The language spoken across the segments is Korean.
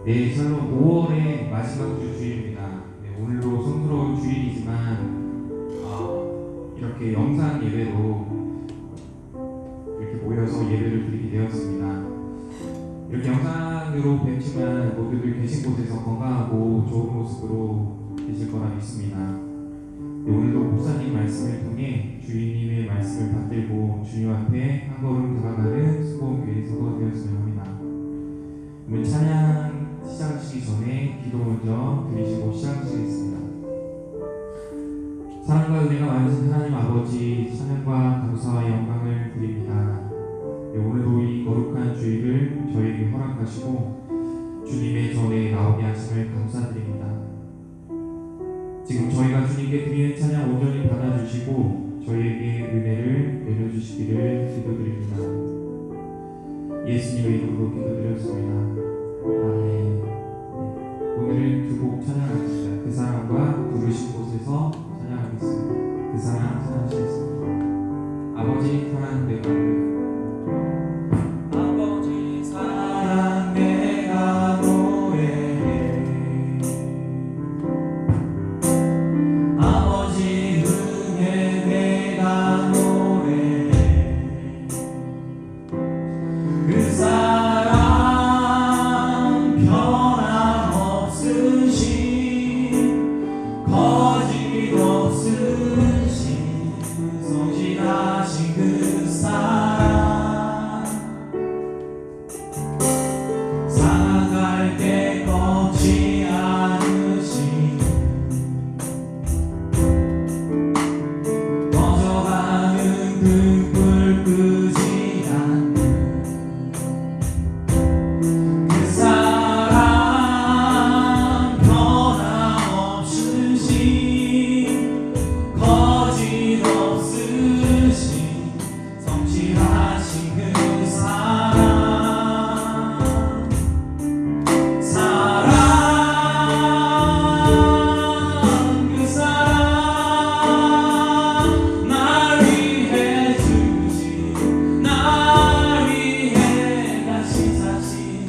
네, 샬롬 5월의 마지막 주 주일입니다. 네, 오늘도 성스러운 주일이지만 이렇게 영상 예배로 이렇게 모여서 예배를 드리게 되었습니다. 이렇게 영상으로 뵙지만 모두들 계신 곳에서 건강하고 좋은 모습으로 계실 거라 믿습니다. 네, 오늘도 목사님 말씀을 통해 주님의 말씀을 받들고 주님 앞에 한 걸음 다가가는 수고교회 서가 되었으면 합니다. 오늘 찬양 시작하시기 전에 기도 먼저 드리시고 시작하시겠습니다. 사랑과 은혜가 많으신 하나님 아버지, 찬양과 감사와 영광을 드립니다. 네, 오늘도 이 거룩한 주일을 저에게 허락하시고 주님의 전에 나오게 하심을 감사드립니다. 지금 저희가 주님께 드리는 찬양 온전히 받아주시고 저희에게 은혜를 내려주시기를 기도드립니다. 예수님의 이름으로 기도드렸습니다. 아멘. 오늘은 두 곡 찬양하겠습니다. 그 사랑과 부르신 곳에서 찬양하겠습니다. 그 사랑 찬양하시겠습니다. 아버지 사랑 내가 아버지 사랑 내가 노래해 아버지 은혜 내가 노래해 그 사랑 변함없으신 거짓 없으신 성실하신 그 사랑 살아갈 때 꺾지 않으신 꺼져가는 그 불 끄지 않는 그 사랑 변함없으신 거짓 없으신 성실하신 그 사랑 그 사랑 날 위해 주신 날 위해 다시 사신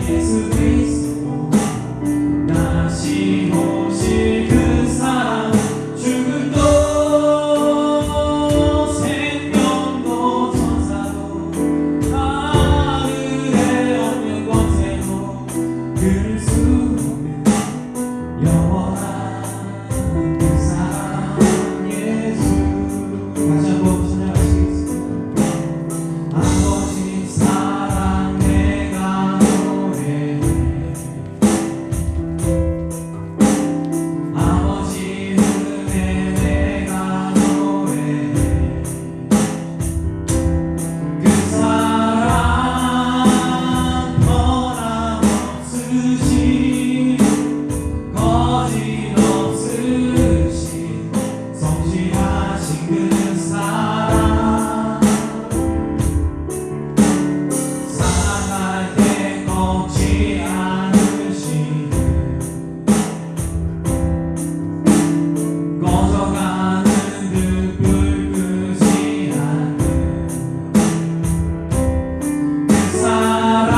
예수 그리스도 다시 오실 그 사랑 죽음도 생명도 천사도 하늘의 어느 곳에도 그를 수 없는 영원한 그 사랑 예수 다시 한번 찬양하시겠습니다. 아버지 사랑 내가 노래해 아버지 은혜 내가 노래해 그 사랑 변함없으신 거짓 없으신 성실하신 그 사랑 살아갈 때 꺾지 않으신 꺼져가는 그 불 끄지 않는 그 사랑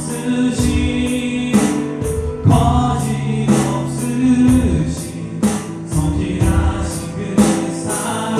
변함없으신 거짓 없으신 성실하신 그 사랑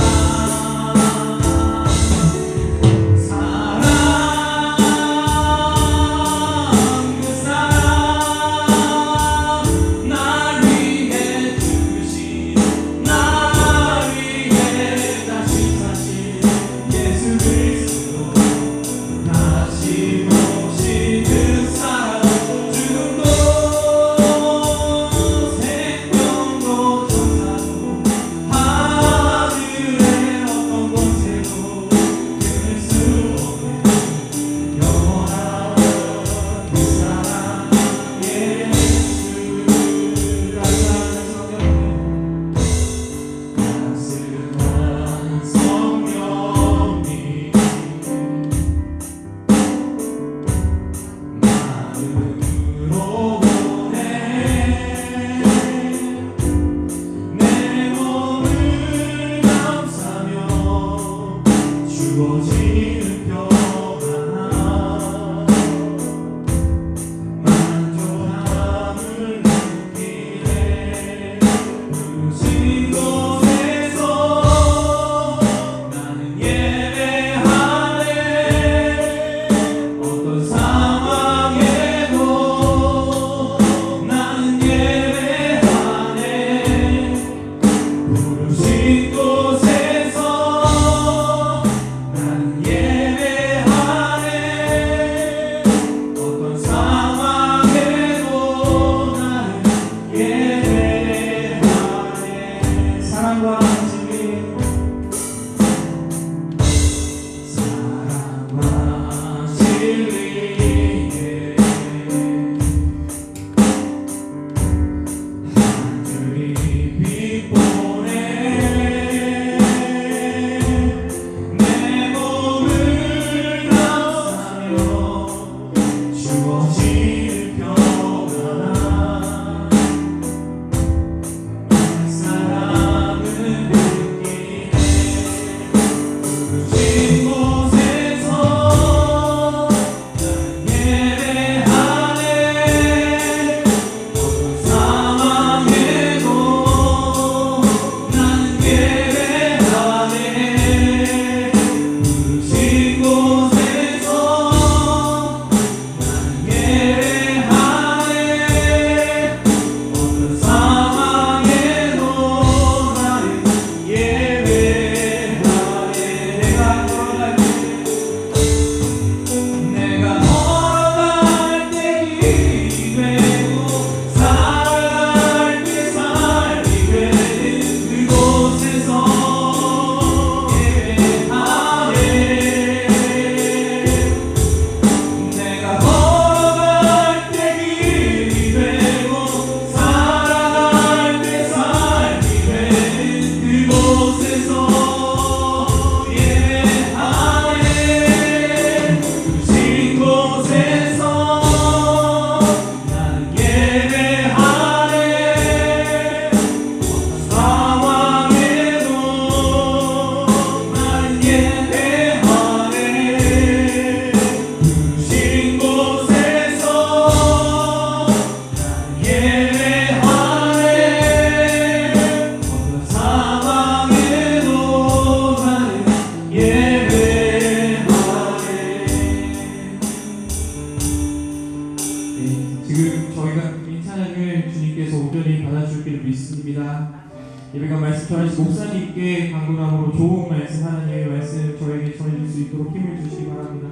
예배가 말씀 전하신 목사님께 강구함으로 좋은 말씀, 하나님의 말씀 저에게 전해줄 수 있도록 힘을 주시기 바랍니다.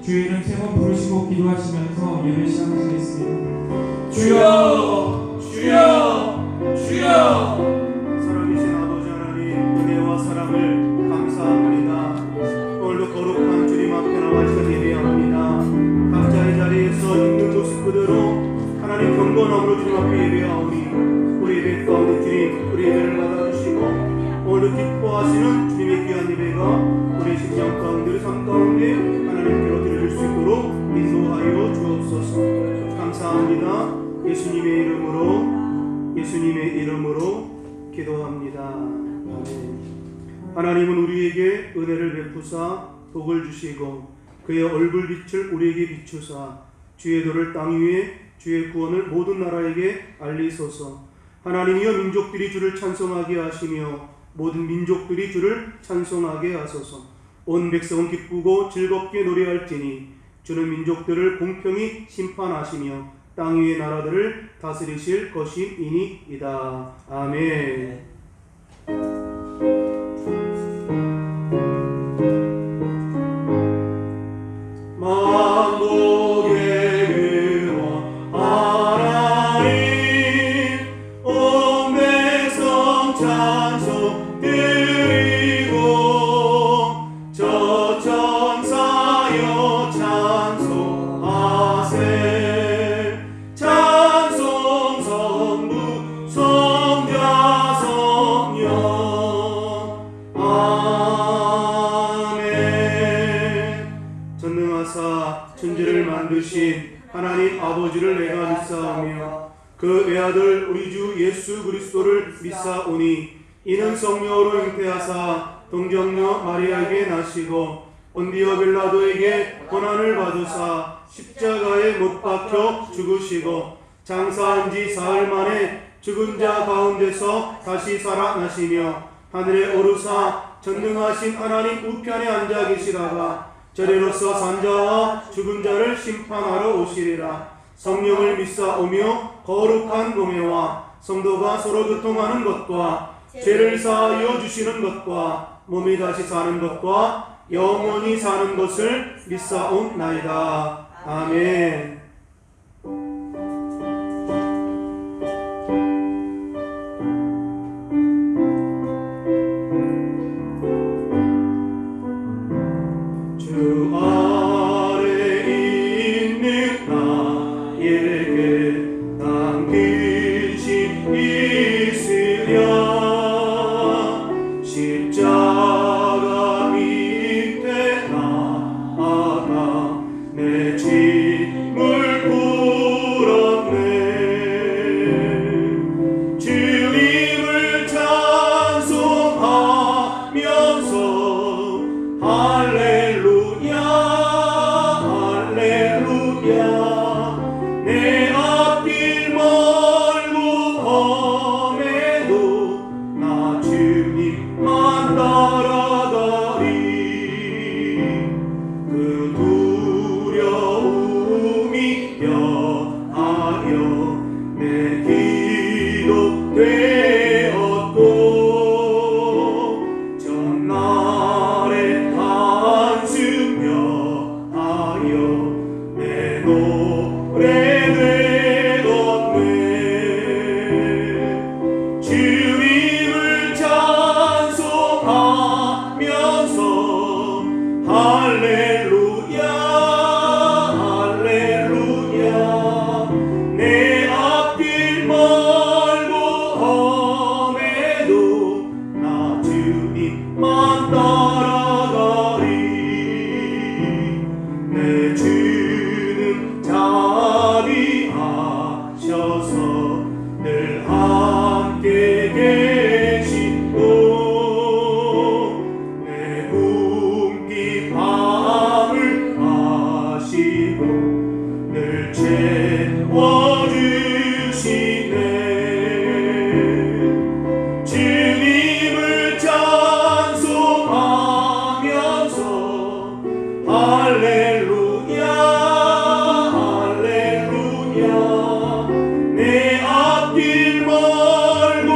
주의 이름 세 번 부르시고 기도하시면서 예배 시작하시겠습니다. 주여 주여 주여. 살아계신 아버지 하나님, 은혜와 사랑을 감사합니다. 오늘도 거룩한 주님 앞에 나와서 예배합니다. 각자의 자리에서 있는 모습 그대로 하나님 경건함으로 주님 앞에 예배하오니 우리 예배 가운데 주님, 우리 예배를 받아주시고 오늘도 기뻐하시는 주님의 귀한 예배가 우리 심장 가운데, 우리 삶 가운데 하나님께로 드려질 수 있도록 인도하여 주옵소서. 감사합니다. 예수님의 이름으로 기도합니다. 아멘. 하나님은 우리에게 은혜를 베푸사 복을 주시고 그의 얼굴빛을 우리에게 비추사 주의 도를 땅 위에 주의 구원을 모든 나라에게 알리소서. 하나님이여 민족들이 주를 찬송하게 하시며 모든 민족들이 주를 찬송하게 하소서. 온 백성은 기쁘고 즐겁게 노래할지니 주는 민족들을 공평히 심판하시며 땅 위의 나라들을 다스리실 것임이니이다. 아멘. 만복의 근원 하나님, 온 백성 찬송 드리고 저 천사여 찬송하세. 찬송 성부 성자 성령. 아멘. 전능하사 천지를 만드신 하나님 아버지를 내가 믿사오며 그 외아들 우리 주 예수 그리스도를 믿사오니 이는 성령으로 잉태하사 동정녀 마리아에게 나시고 본디오 빌라도에게 고난을 받으사 십자가에 못 박혀 죽으시고 장사한 지 사흘 만에 죽은 자 가운데서 다시 살아나시며 하늘에 오르사 전능하신 하나님 우편에 앉아 계시다가 저리로서 산자와 죽은 자를 심판하러 오시리라. 성령을 믿사오며 거룩한 몸회와 성도가 서로 교통하는 것과 죄를 사하여 주시는 것과 몸이 다시 사는 것과 영원히 사는 것을 믿사옵나이다. 아멘. 주 아래 있는 나에게 당기신 있으랴. 십자가 밑에 나아가 내 짐을 풀었네. 주님을 찬송하면서 할렐루야 할렐루야. 내 앞길 멀고 험해도 나 주님만 따라가리. 그 두려움이 변하여 내 기도 되었고 전날에 한숨 여하여 내 노래 되었네. 주님을 찬송하면서 할렐루야 할렐루야. 내 앞길 멀고 험해도 나 주님만 따라가리. 내 주는 자비하셔서 늘 함께 계시고 내 굶기 밤을 아시고 늘 채워주시네. 주님을 찬송하면서 할렐루야 할렐루야. 내 앞길 멀고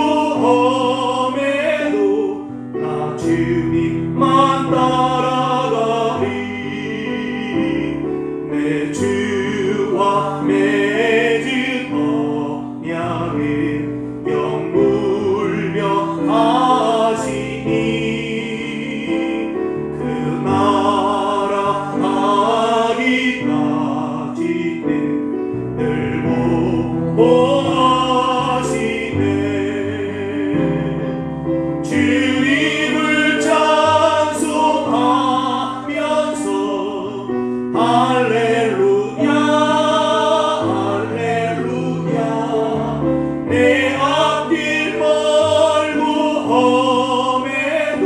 할렐루야 할렐루야 내 앞길 멀고 험해도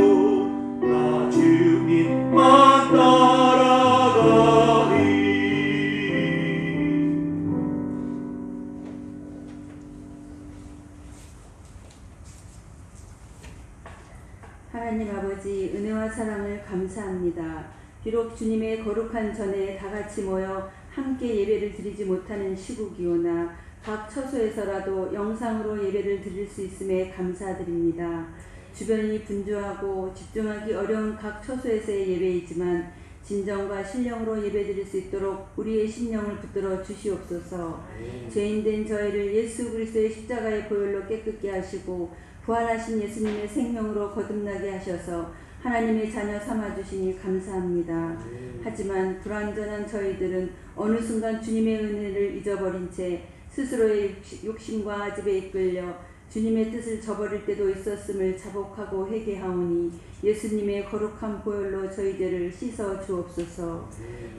나 주님만 따라가리. 하나님 아버지, 은혜와 사랑을 감사합니다. 비록 주님의 거룩한 전에 다 같이 모여 함께 예배를 드리지 못하는 시국이오나 각 처소에서라도 영상으로 예배를 드릴 수 있음에 감사드립니다. 주변이 분주하고 집중하기 어려운 각 처소에서의 예배이지만 진정과 신령으로 예배드릴 수 있도록 우리의 심령을 붙들어 주시옵소서. 죄인된 저희를 예수 그리스도의 십자가의 보혈로 깨끗게 하시고 부활하신 예수님의 생명으로 거듭나게 하셔서 하나님의 자녀 삼아주시니 감사합니다. 하지만 불완전한 저희들은 어느 순간 주님의 은혜를 잊어버린 채 스스로의 욕심과 아집에 이끌려 주님의 뜻을 저버릴 때도 있었음을 자복하고 회개하오니 예수님의 거룩한 보혈로 저희 죄를 씻어 주옵소서.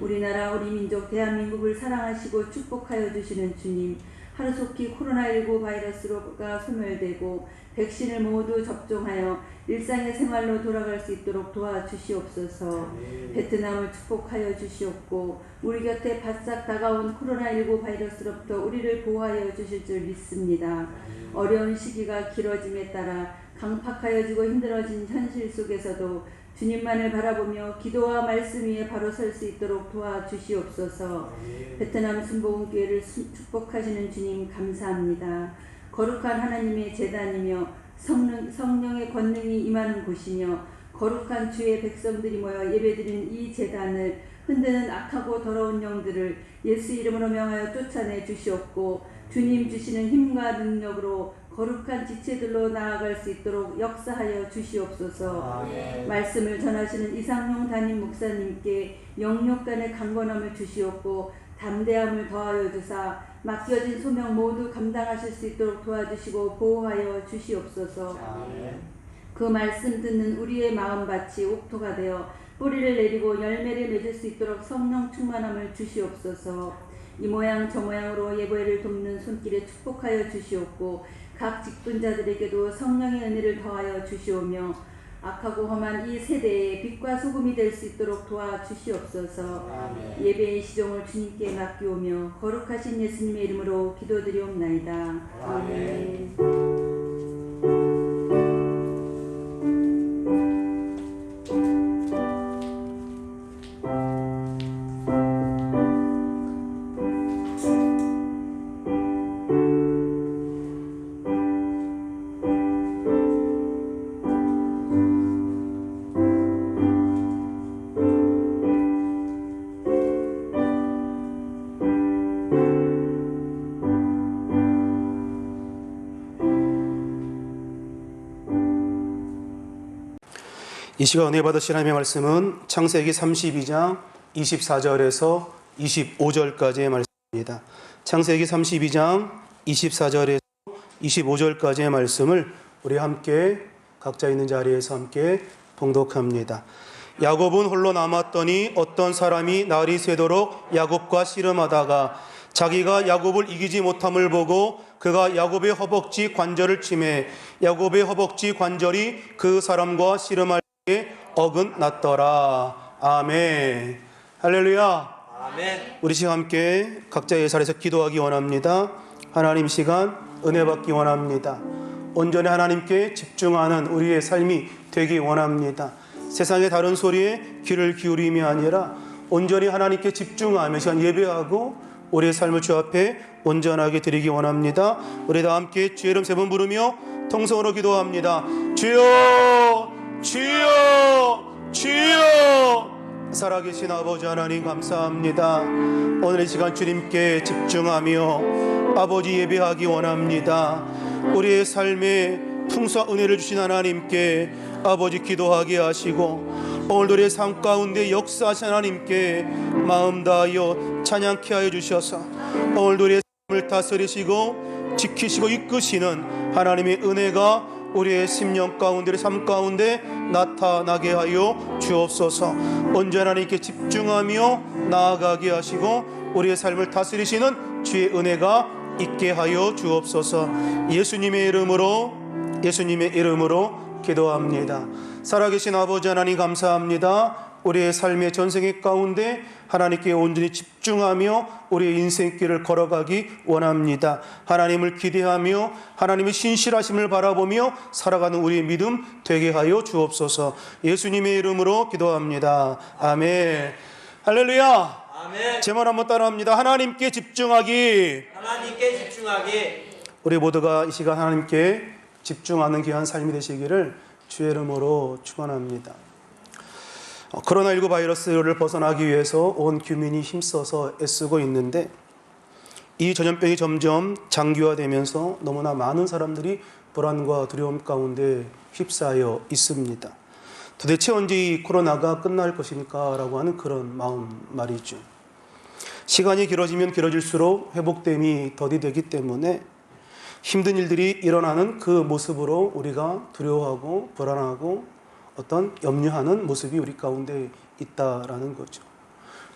우리나라 우리 민족 대한민국을 사랑하시고 축복하여 주시는 주님, 하루속히 코로나19 바이러스가 소멸되고 백신을 모두 접종하여 일상의 생활로 돌아갈 수 있도록 도와주시옵소서. 베트남을 축복하여 주시옵고 우리 곁에 바싹 다가온 코로나19 바이러스로부터 우리를 보호하여 주실 줄 믿습니다. 어려운 시기가 길어짐에 따라 강팍하여지고 힘들어진 현실 속에서도 주님만을 바라보며 기도와 말씀 위에 바로 설 수 있도록 도와주시옵소서. 베트남 순복음교회를 축복하시는 주님 감사합니다. 거룩한 하나님의 제단이며 성령의 권능이 임하는 곳이며 거룩한 주의 백성들이 모여 예배드리는 이 제단을 흔드는 악하고 더러운 영들을 예수 이름으로 명하여 쫓아내 주시옵고 주님 주시는 힘과 능력으로 거룩한 지체들로 나아갈 수 있도록 역사하여 주시옵소서. 말씀을 전하시는 이상용 담임 목사님께 영육간의 강건함을 주시옵고 담대함을 더하여 주사 맡겨진 소명 모두 감당하실 수 있도록 도와주시고 보호하여 주시옵소서. 그 말씀 듣는 우리의 마음밭이 옥토가 되어 뿌리를 내리고 열매를 맺을 수 있도록 성령 충만함을 주시옵소서. 이 모양 저 모양으로 예배를 돕는 손길에 축복하여 주시옵고 각 직분자들에게도 성령의 은혜를 더하여 주시오며 악하고 험한 이 세대에 빛과 소금이 될 수 있도록 도와주시옵소서. 예배의 시종을 주님께 맡기오며 거룩하신 예수님의 이름으로 기도드리옵나이다. 아멘. 이 시간 은혜 받으신 하나님의 말씀은 창세기 32장 24절에서 25절까지의 말씀입니다. 창세기 32장 24절에서 25절까지의 말씀을 우리 함께 각자 있는 자리에서 함께 봉독합니다. 야곱은 홀로 남았더니 어떤 사람이 날이 새도록 야곱과 씨름하다가 자기가 야곱을 이기지 못함을 보고 그가 야곱의 허벅지 관절을 치매 야곱의 허벅지 관절이 그 사람과 씨름할 어긋났더라. 아멘. 할렐루야. 아멘. 우리 시간 함께 각자의 자리에서 기도하기 원합니다. 하나님 시간 은혜 받기 원합니다. 온전히 하나님께 집중하는 우리의 삶이 되기 원합니다. 세상의 다른 소리에 귀를 기울임이 아니라 온전히 하나님께 집중하며 시간 예배하고 우리의 삶을 주 앞에 온전하게 드리기 원합니다. 우리 다 함께 주의 이름 세 번 부르며 통성으로 기도합니다. 주여 주여 주여. 살아계신 아버지 하나님 감사합니다. 오늘 이 시간 주님께 집중하며 아버지 예배하기 원합니다. 우리의 삶에 풍성한 은혜를 주신 하나님께 아버지 기도하게 하시고 오늘도 우리의 삶 가운데 역사하신 하나님께 마음 다하여 찬양케 하여 주셔서 오늘도 우리의 삶을 다스리시고 지키시고 이끄시는 하나님의 은혜가 우리의 심령 가운데, 우리 삶 가운데 나타나게 하여 주옵소서. 언제나 하나님께 집중하며 나아가게 하시고 우리의 삶을 다스리시는 주의 은혜가 있게 하여 주옵소서. 예수님의 이름으로 기도합니다. 살아계신 아버지 하나님 감사합니다. 우리의 삶의 전생의 가운데 하나님께 온전히 집중하며 우리의 인생길을 걸어가기 원합니다. 하나님을 기대하며 하나님의 신실하심을 바라보며 살아가는 우리의 믿음 되게 하여 주옵소서. 예수님의 이름으로 기도합니다. 아멘. 할렐루야. 아멘. 제 말 한번 따라합니다. 하나님께 집중하기. 하나님께 집중하기. 우리 모두가 이 시간 하나님께 집중하는 귀한 삶이 되시기를 주의 이름으로 축원합니다. 코로나19 바이러스를 벗어나기 위해서 온 규민이 힘써서 애쓰고 있는데 이 전염병이 점점 장기화되면서 너무나 많은 사람들이 불안과 두려움 가운데 휩싸여 있습니다. 도대체 언제 이 코로나가 끝날 것입니까? 라고 하는 그런 마음 말이죠. 시간이 길어지면 길어질수록 회복됨이 더디되기 때문에 힘든 일들이 일어나는 그 모습으로 우리가 두려워하고 불안하고 어떤 염려하는 모습이 우리 가운데 있다라는 거죠.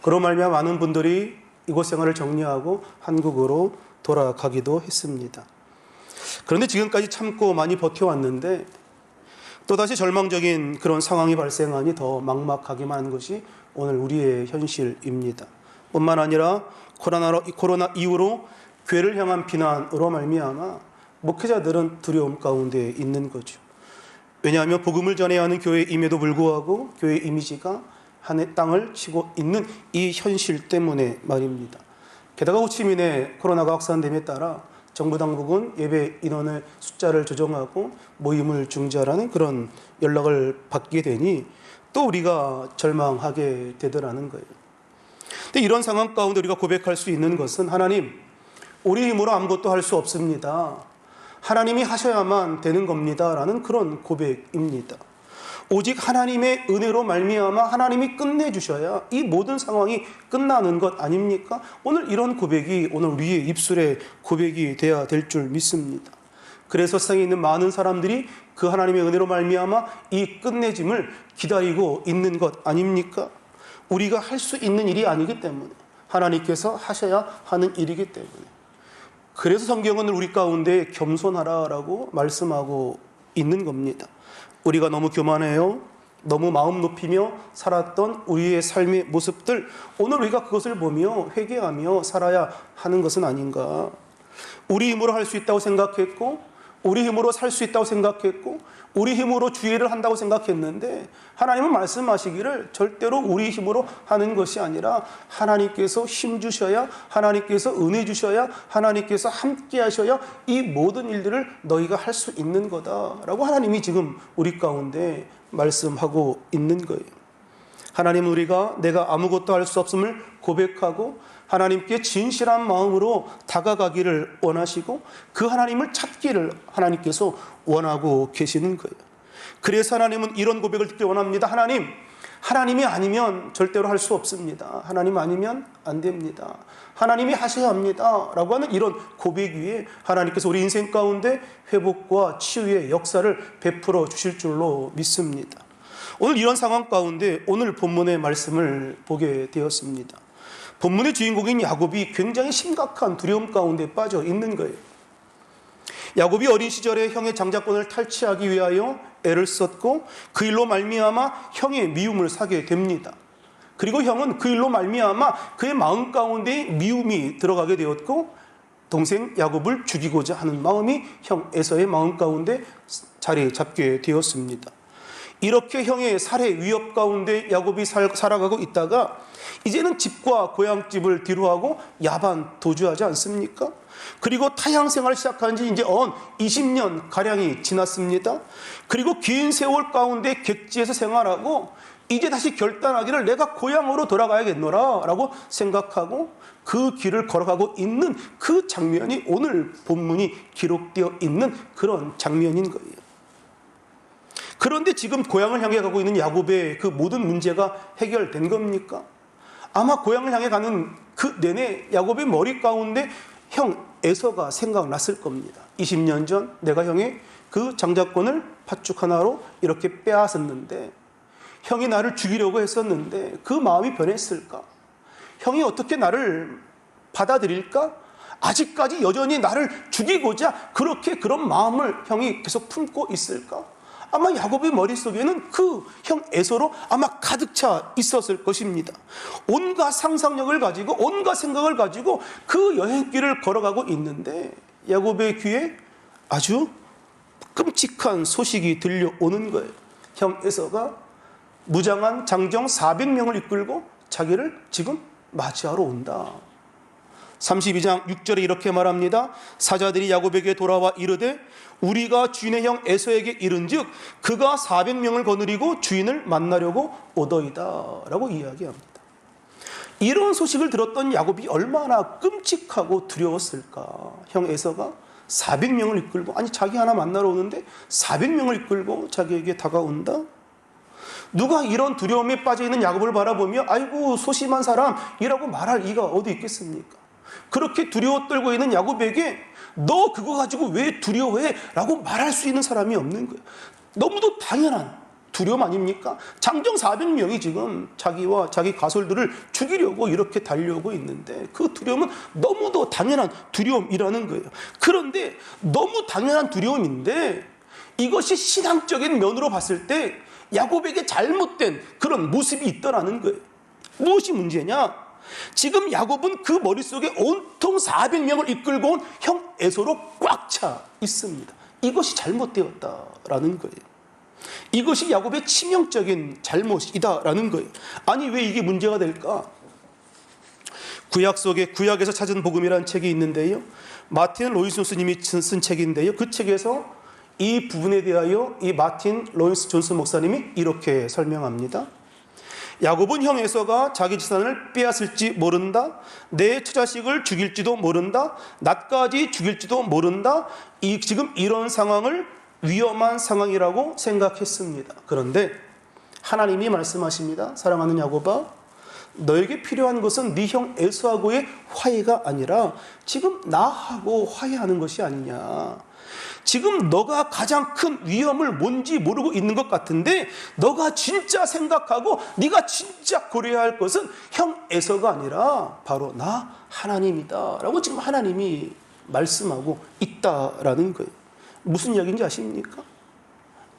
그로 말미암아 많은 분들이 이곳 생활을 정리하고 한국으로 돌아가기도 했습니다. 그런데 지금까지 참고 많이 버텨왔는데 또다시 절망적인 그런 상황이 발생하니 더 막막하기만 한 것이 오늘 우리의 현실입니다. 뿐만 아니라 코로나 이후로 교회를 향한 비난으로 말미암아 목회자들은 두려움 가운데 있는 거죠. 왜냐하면 복음을 전해야 하는 교회임에도 불구하고 교회 이미지가 한해 땅을 치고 있는 이 현실 때문에 말입니다. 게다가 호치민의 코로나가 확산됨에 따라 정부 당국은 예배 인원의 숫자를 조정하고 모임을 중지하라는 그런 연락을 받게 되니 또 우리가 절망하게 되더라는 거예요. 근데 이런 상황 가운데 우리가 고백할 수 있는 것은 하나님, 우리 힘으로 아무것도 할 수 없습니다. 하나님이 하셔야만 되는 겁니다. 라는 그런 고백입니다. 오직 하나님의 은혜로 말미암아 하나님이 끝내주셔야 이 모든 상황이 끝나는 것 아닙니까? 오늘 이런 고백이 오늘 우리의 입술의 고백이 돼야 될 줄 믿습니다. 그래서 세상에 있는 많은 사람들이 그 하나님의 은혜로 말미암아 이 끝내짐을 기다리고 있는 것 아닙니까? 우리가 할 수 있는 일이 아니기 때문에 하나님께서 하셔야 하는 일이기 때문에 그래서 성경은 우리 가운데 겸손하라라고 말씀하고 있는 겁니다. 우리가 너무 교만해요. 너무 마음 높이며 살았던 우리의 삶의 모습들, 오늘 우리가 그것을 보며 회개하며 살아야 하는 것은 아닌가. 우리 힘으로 할 수 있다고 생각했고, 우리 힘으로 살 수 있다고 생각했고, 우리 힘으로 주의를 한다고 생각했는데 하나님은 말씀하시기를 절대로 우리 힘으로 하는 것이 아니라 하나님께서 힘 주셔야, 하나님께서 은혜 주셔야, 하나님께서 함께 하셔야 이 모든 일들을 너희가 할 수 있는 거다라고 하나님이 지금 우리 가운데 말씀하고 있는 거예요. 하나님은 우리가 내가 아무것도 할 수 없음을 고백하고 하나님께 진실한 마음으로 다가가기를 원하시고 그 하나님을 찾기를 하나님께서 원하고 계시는 거예요. 그래서 하나님은 이런 고백을 듣기 원합니다. 하나님이 아니면 절대로 할 수 없습니다. 하나님 아니면 안 됩니다. 하나님이 하셔야 합니다. 라고 하는 이런 고백 위에 하나님께서 우리 인생 가운데 회복과 치유의 역사를 베풀어 주실 줄로 믿습니다. 오늘 이런 상황 가운데 오늘 본문의 말씀을 보게 되었습니다. 본문의 주인공인 야곱이 굉장히 심각한 두려움 가운데 빠져 있는 거예요. 야곱이 어린 시절에 형의 장자권을 탈취하기 위하여 애를 썼고 그 일로 말미암아 형의 미움을 사게 됩니다. 그리고 형은 그 일로 말미암아 그의 마음 가운데 미움이 들어가게 되었고 동생 야곱을 죽이고자 하는 마음이 형 에서의 마음 가운데 자리 잡게 되었습니다. 이렇게 형의 살해 위협 가운데 야곱이 살아가고 있다가 이제는 집과 고향집을 뒤로하고 야반 도주하지 않습니까? 그리고 타향 생활을 시작한 지 이제 20년 가량이 지났습니다. 그리고 긴 세월 가운데 객지에서 생활하고 이제 다시 결단하기를 내가 고향으로 돌아가야겠노라 라고 생각하고 그 길을 걸어가고 있는 그 장면이 오늘 본문이 기록되어 있는 그런 장면인 거예요. 그런데 지금 고향을 향해 가고 있는 야곱의 그 모든 문제가 해결된 겁니까? 아마 고향을 향해 가는 그 내내 야곱의 머리 가운데 형 에서가 생각났을 겁니다. 20년 전 내가 형의 그 장자권을 팥죽 하나로 이렇게 빼앗았는데, 형이 나를 죽이려고 했었는데 그 마음이 변했을까? 형이 어떻게 나를 받아들일까? 아직까지 여전히 나를 죽이고자 그렇게 그런 마음을 형이 계속 품고 있을까? 아마 야곱의 머릿속에는 그 형 에서로 아마 가득 차 있었을 것입니다. 온갖 상상력을 가지고 온갖 생각을 가지고 그 여행길을 걸어가고 있는데 야곱의 귀에 아주 끔찍한 소식이 들려오는 거예요. 형 에서가 무장한 장정 400명을 이끌고 자기를 지금 맞이하러 온다. 32장 6절에 이렇게 말합니다. 사자들이 야곱에게 돌아와 이르되 우리가 주인의 형 에서에게 이른즉 그가 400명을 거느리고 주인을 만나려고 오더이다 라고 이야기합니다. 이런 소식을 들었던 야곱이 얼마나 끔찍하고 두려웠을까. 형 에서가 400명을 이끌고, 아니 자기 하나 만나러 오는데 400명을 이끌고 자기에게 다가온다. 누가 이런 두려움에 빠져있는 야곱을 바라보며 아이고 소심한 사람이라고 말할 이가 어디 있겠습니까? 그렇게 두려워 떨고 있는 야곱에게 너 그거 가지고 왜 두려워해? 라고 말할 수 있는 사람이 없는 거예요. 너무도 당연한 두려움 아닙니까? 장정 400명이 지금 자기와 자기 가솔들을 죽이려고 이렇게 달려오고 있는데 그 두려움은 너무도 당연한 두려움이라는 거예요. 그런데 너무 당연한 두려움인데 이것이 신앙적인 면으로 봤을 때 야곱에게 잘못된 그런 모습이 있더라는 거예요. 무엇이 문제냐? 지금 야곱은 그 머릿속에 온통 400명을 이끌고 온 형 에서로 꽉 차 있습니다. 이것이 잘못되었다라는 거예요. 이것이 야곱의 치명적인 잘못이다라는 거예요. 아니 왜 이게 문제가 될까? 구약 속에 구약에서 찾은 복음이라는 책이 있는데요. 마틴 로이스 존스님이 쓴 책인데요. 그 책에서 이 부분에 대하여 이 마틴 로이스 존스 목사님이 이렇게 설명합니다. 야곱은 형 에서가 자기 재산을 빼앗을지 모른다. 내 처자식을 죽일지도 모른다. 나까지 죽일지도 모른다. 지금 이런 상황을 위험한 상황이라고 생각했습니다. 그런데 하나님이 말씀하십니다. 사랑하는 야곱아, 너에게 필요한 것은 네 형 에서하고의 화해가 아니라 지금 나하고 화해하는 것이 아니냐. 지금 너가 가장 큰 위험을 뭔지 모르고 있는 것 같은데 너가 진짜 생각하고 네가 진짜 고려해야 할 것은 형 에서가 아니라 바로 나 하나님이다 라고 지금 하나님이 말씀하고 있다라는 거예요. 무슨 이야기인지 아십니까?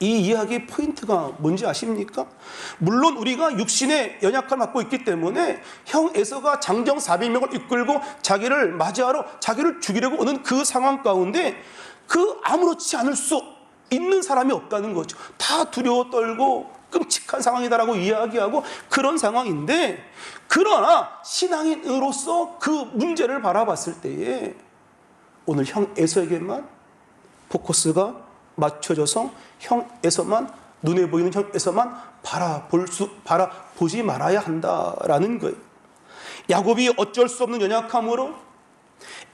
이 이야기의 포인트가 뭔지 아십니까? 물론 우리가 육신의 연약함을 갖고 있기 때문에 형 에서가 장정 400명을 이끌고 자기를 맞이하러 자기를 죽이려고 오는 그 상황 가운데 그 아무렇지 않을 수 있는 사람이 없다는 거죠. 다 두려워 떨고 끔찍한 상황이다라고 이야기하고 그런 상황인데, 그러나 신앙인으로서 그 문제를 바라봤을 때에 오늘 형 에서에게만 포커스가 맞춰져서 형 에서만, 눈에 보이는 형 에서만 바라보지 말아야 한다라는 거예요. 야곱이 어쩔 수 없는 연약함으로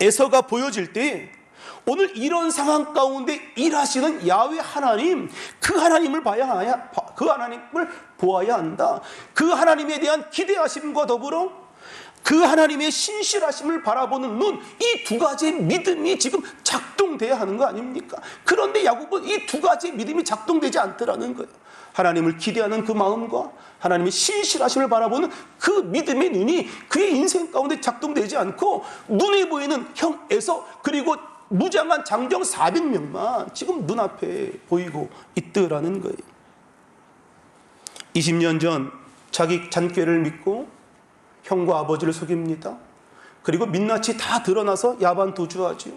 에서가 보여질 때 오늘 이런 상황 가운데 일하시는 야훼 하나님, 그 하나님을 그 하나님을 보아야 한다. 그 하나님에 대한 기대하심과 더불어 그 하나님의 신실하심을 바라보는 눈, 이 두 가지의 믿음이 지금 작동돼야 하는 거 아닙니까? 그런데 야곱은 이 두 가지의 믿음이 작동되지 않더라는 거예요. 하나님을 기대하는 그 마음과 하나님의 신실하심을 바라보는 그 믿음의 눈이 그의 인생 가운데 작동되지 않고 눈에 보이는 형 에서 그리고 무장한 장정 400명만 지금 눈앞에 보이고 있더라는 거예요. 20년 전 자기 잔꾀를 믿고 형과 아버지를 속입니다. 그리고 민낯이 다 드러나서 야반 도주하죠.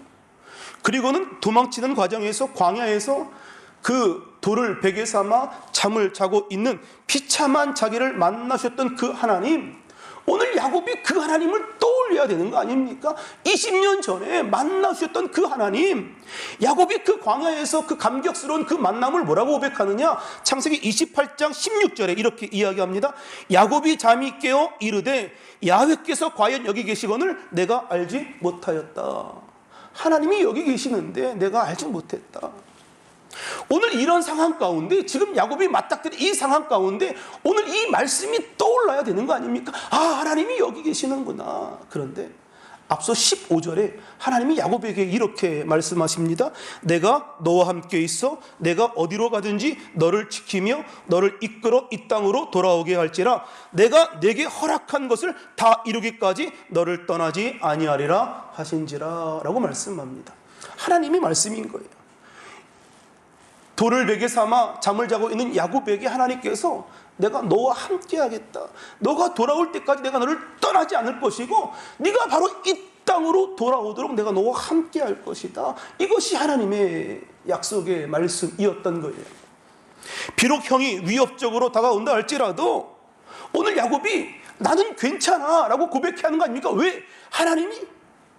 그리고는 도망치는 과정에서 광야에서 그 돌을 베개 삼아 잠을 자고 있는 비참한 자기를 만나셨던 그 하나님, 오늘 야곱이 그 하나님을 떠올려야 되는 거 아닙니까? 20년 전에 만나셨던 그 하나님, 야곱이 그 광야에서 그 감격스러운 그 만남을 뭐라고 고백하느냐? 창세기 28장 16절에 이렇게 이야기합니다. 야곱이 잠이 깨어 이르되 야훼께서 과연 여기 계시거늘 내가 알지 못하였다. 하나님이 여기 계시는데 내가 알지 못했다. 오늘 이런 상황 가운데 지금 야곱이 맞닥뜨린 이 상황 가운데 오늘 이 말씀이 떠올라야 되는 거 아닙니까? 아, 하나님이 여기 계시는구나. 그런데 앞서 15절에 하나님이 야곱에게 이렇게 말씀하십니다. 내가 너와 함께 있어 내가 어디로 가든지 너를 지키며 너를 이끌어 이 땅으로 돌아오게 할지라 내가 내게 허락한 것을 다 이루기까지 너를 떠나지 아니하리라 하신지라 라고 말씀합니다. 하나님이 말씀인 거예요. 돌을 베개 삼아 잠을 자고 있는 야곱에게 하나님께서 내가 너와 함께 하겠다. 너가 돌아올 때까지 내가 너를 떠나지 않을 것이고 네가 바로 이 땅으로 돌아오도록 내가 너와 함께 할 것이다. 이것이 하나님의 약속의 말씀이었던 거예요. 비록 형이 위협적으로 다가온다 할지라도 오늘 야곱이 나는 괜찮아 라고 고백하는 거 아닙니까? 왜? 하나님이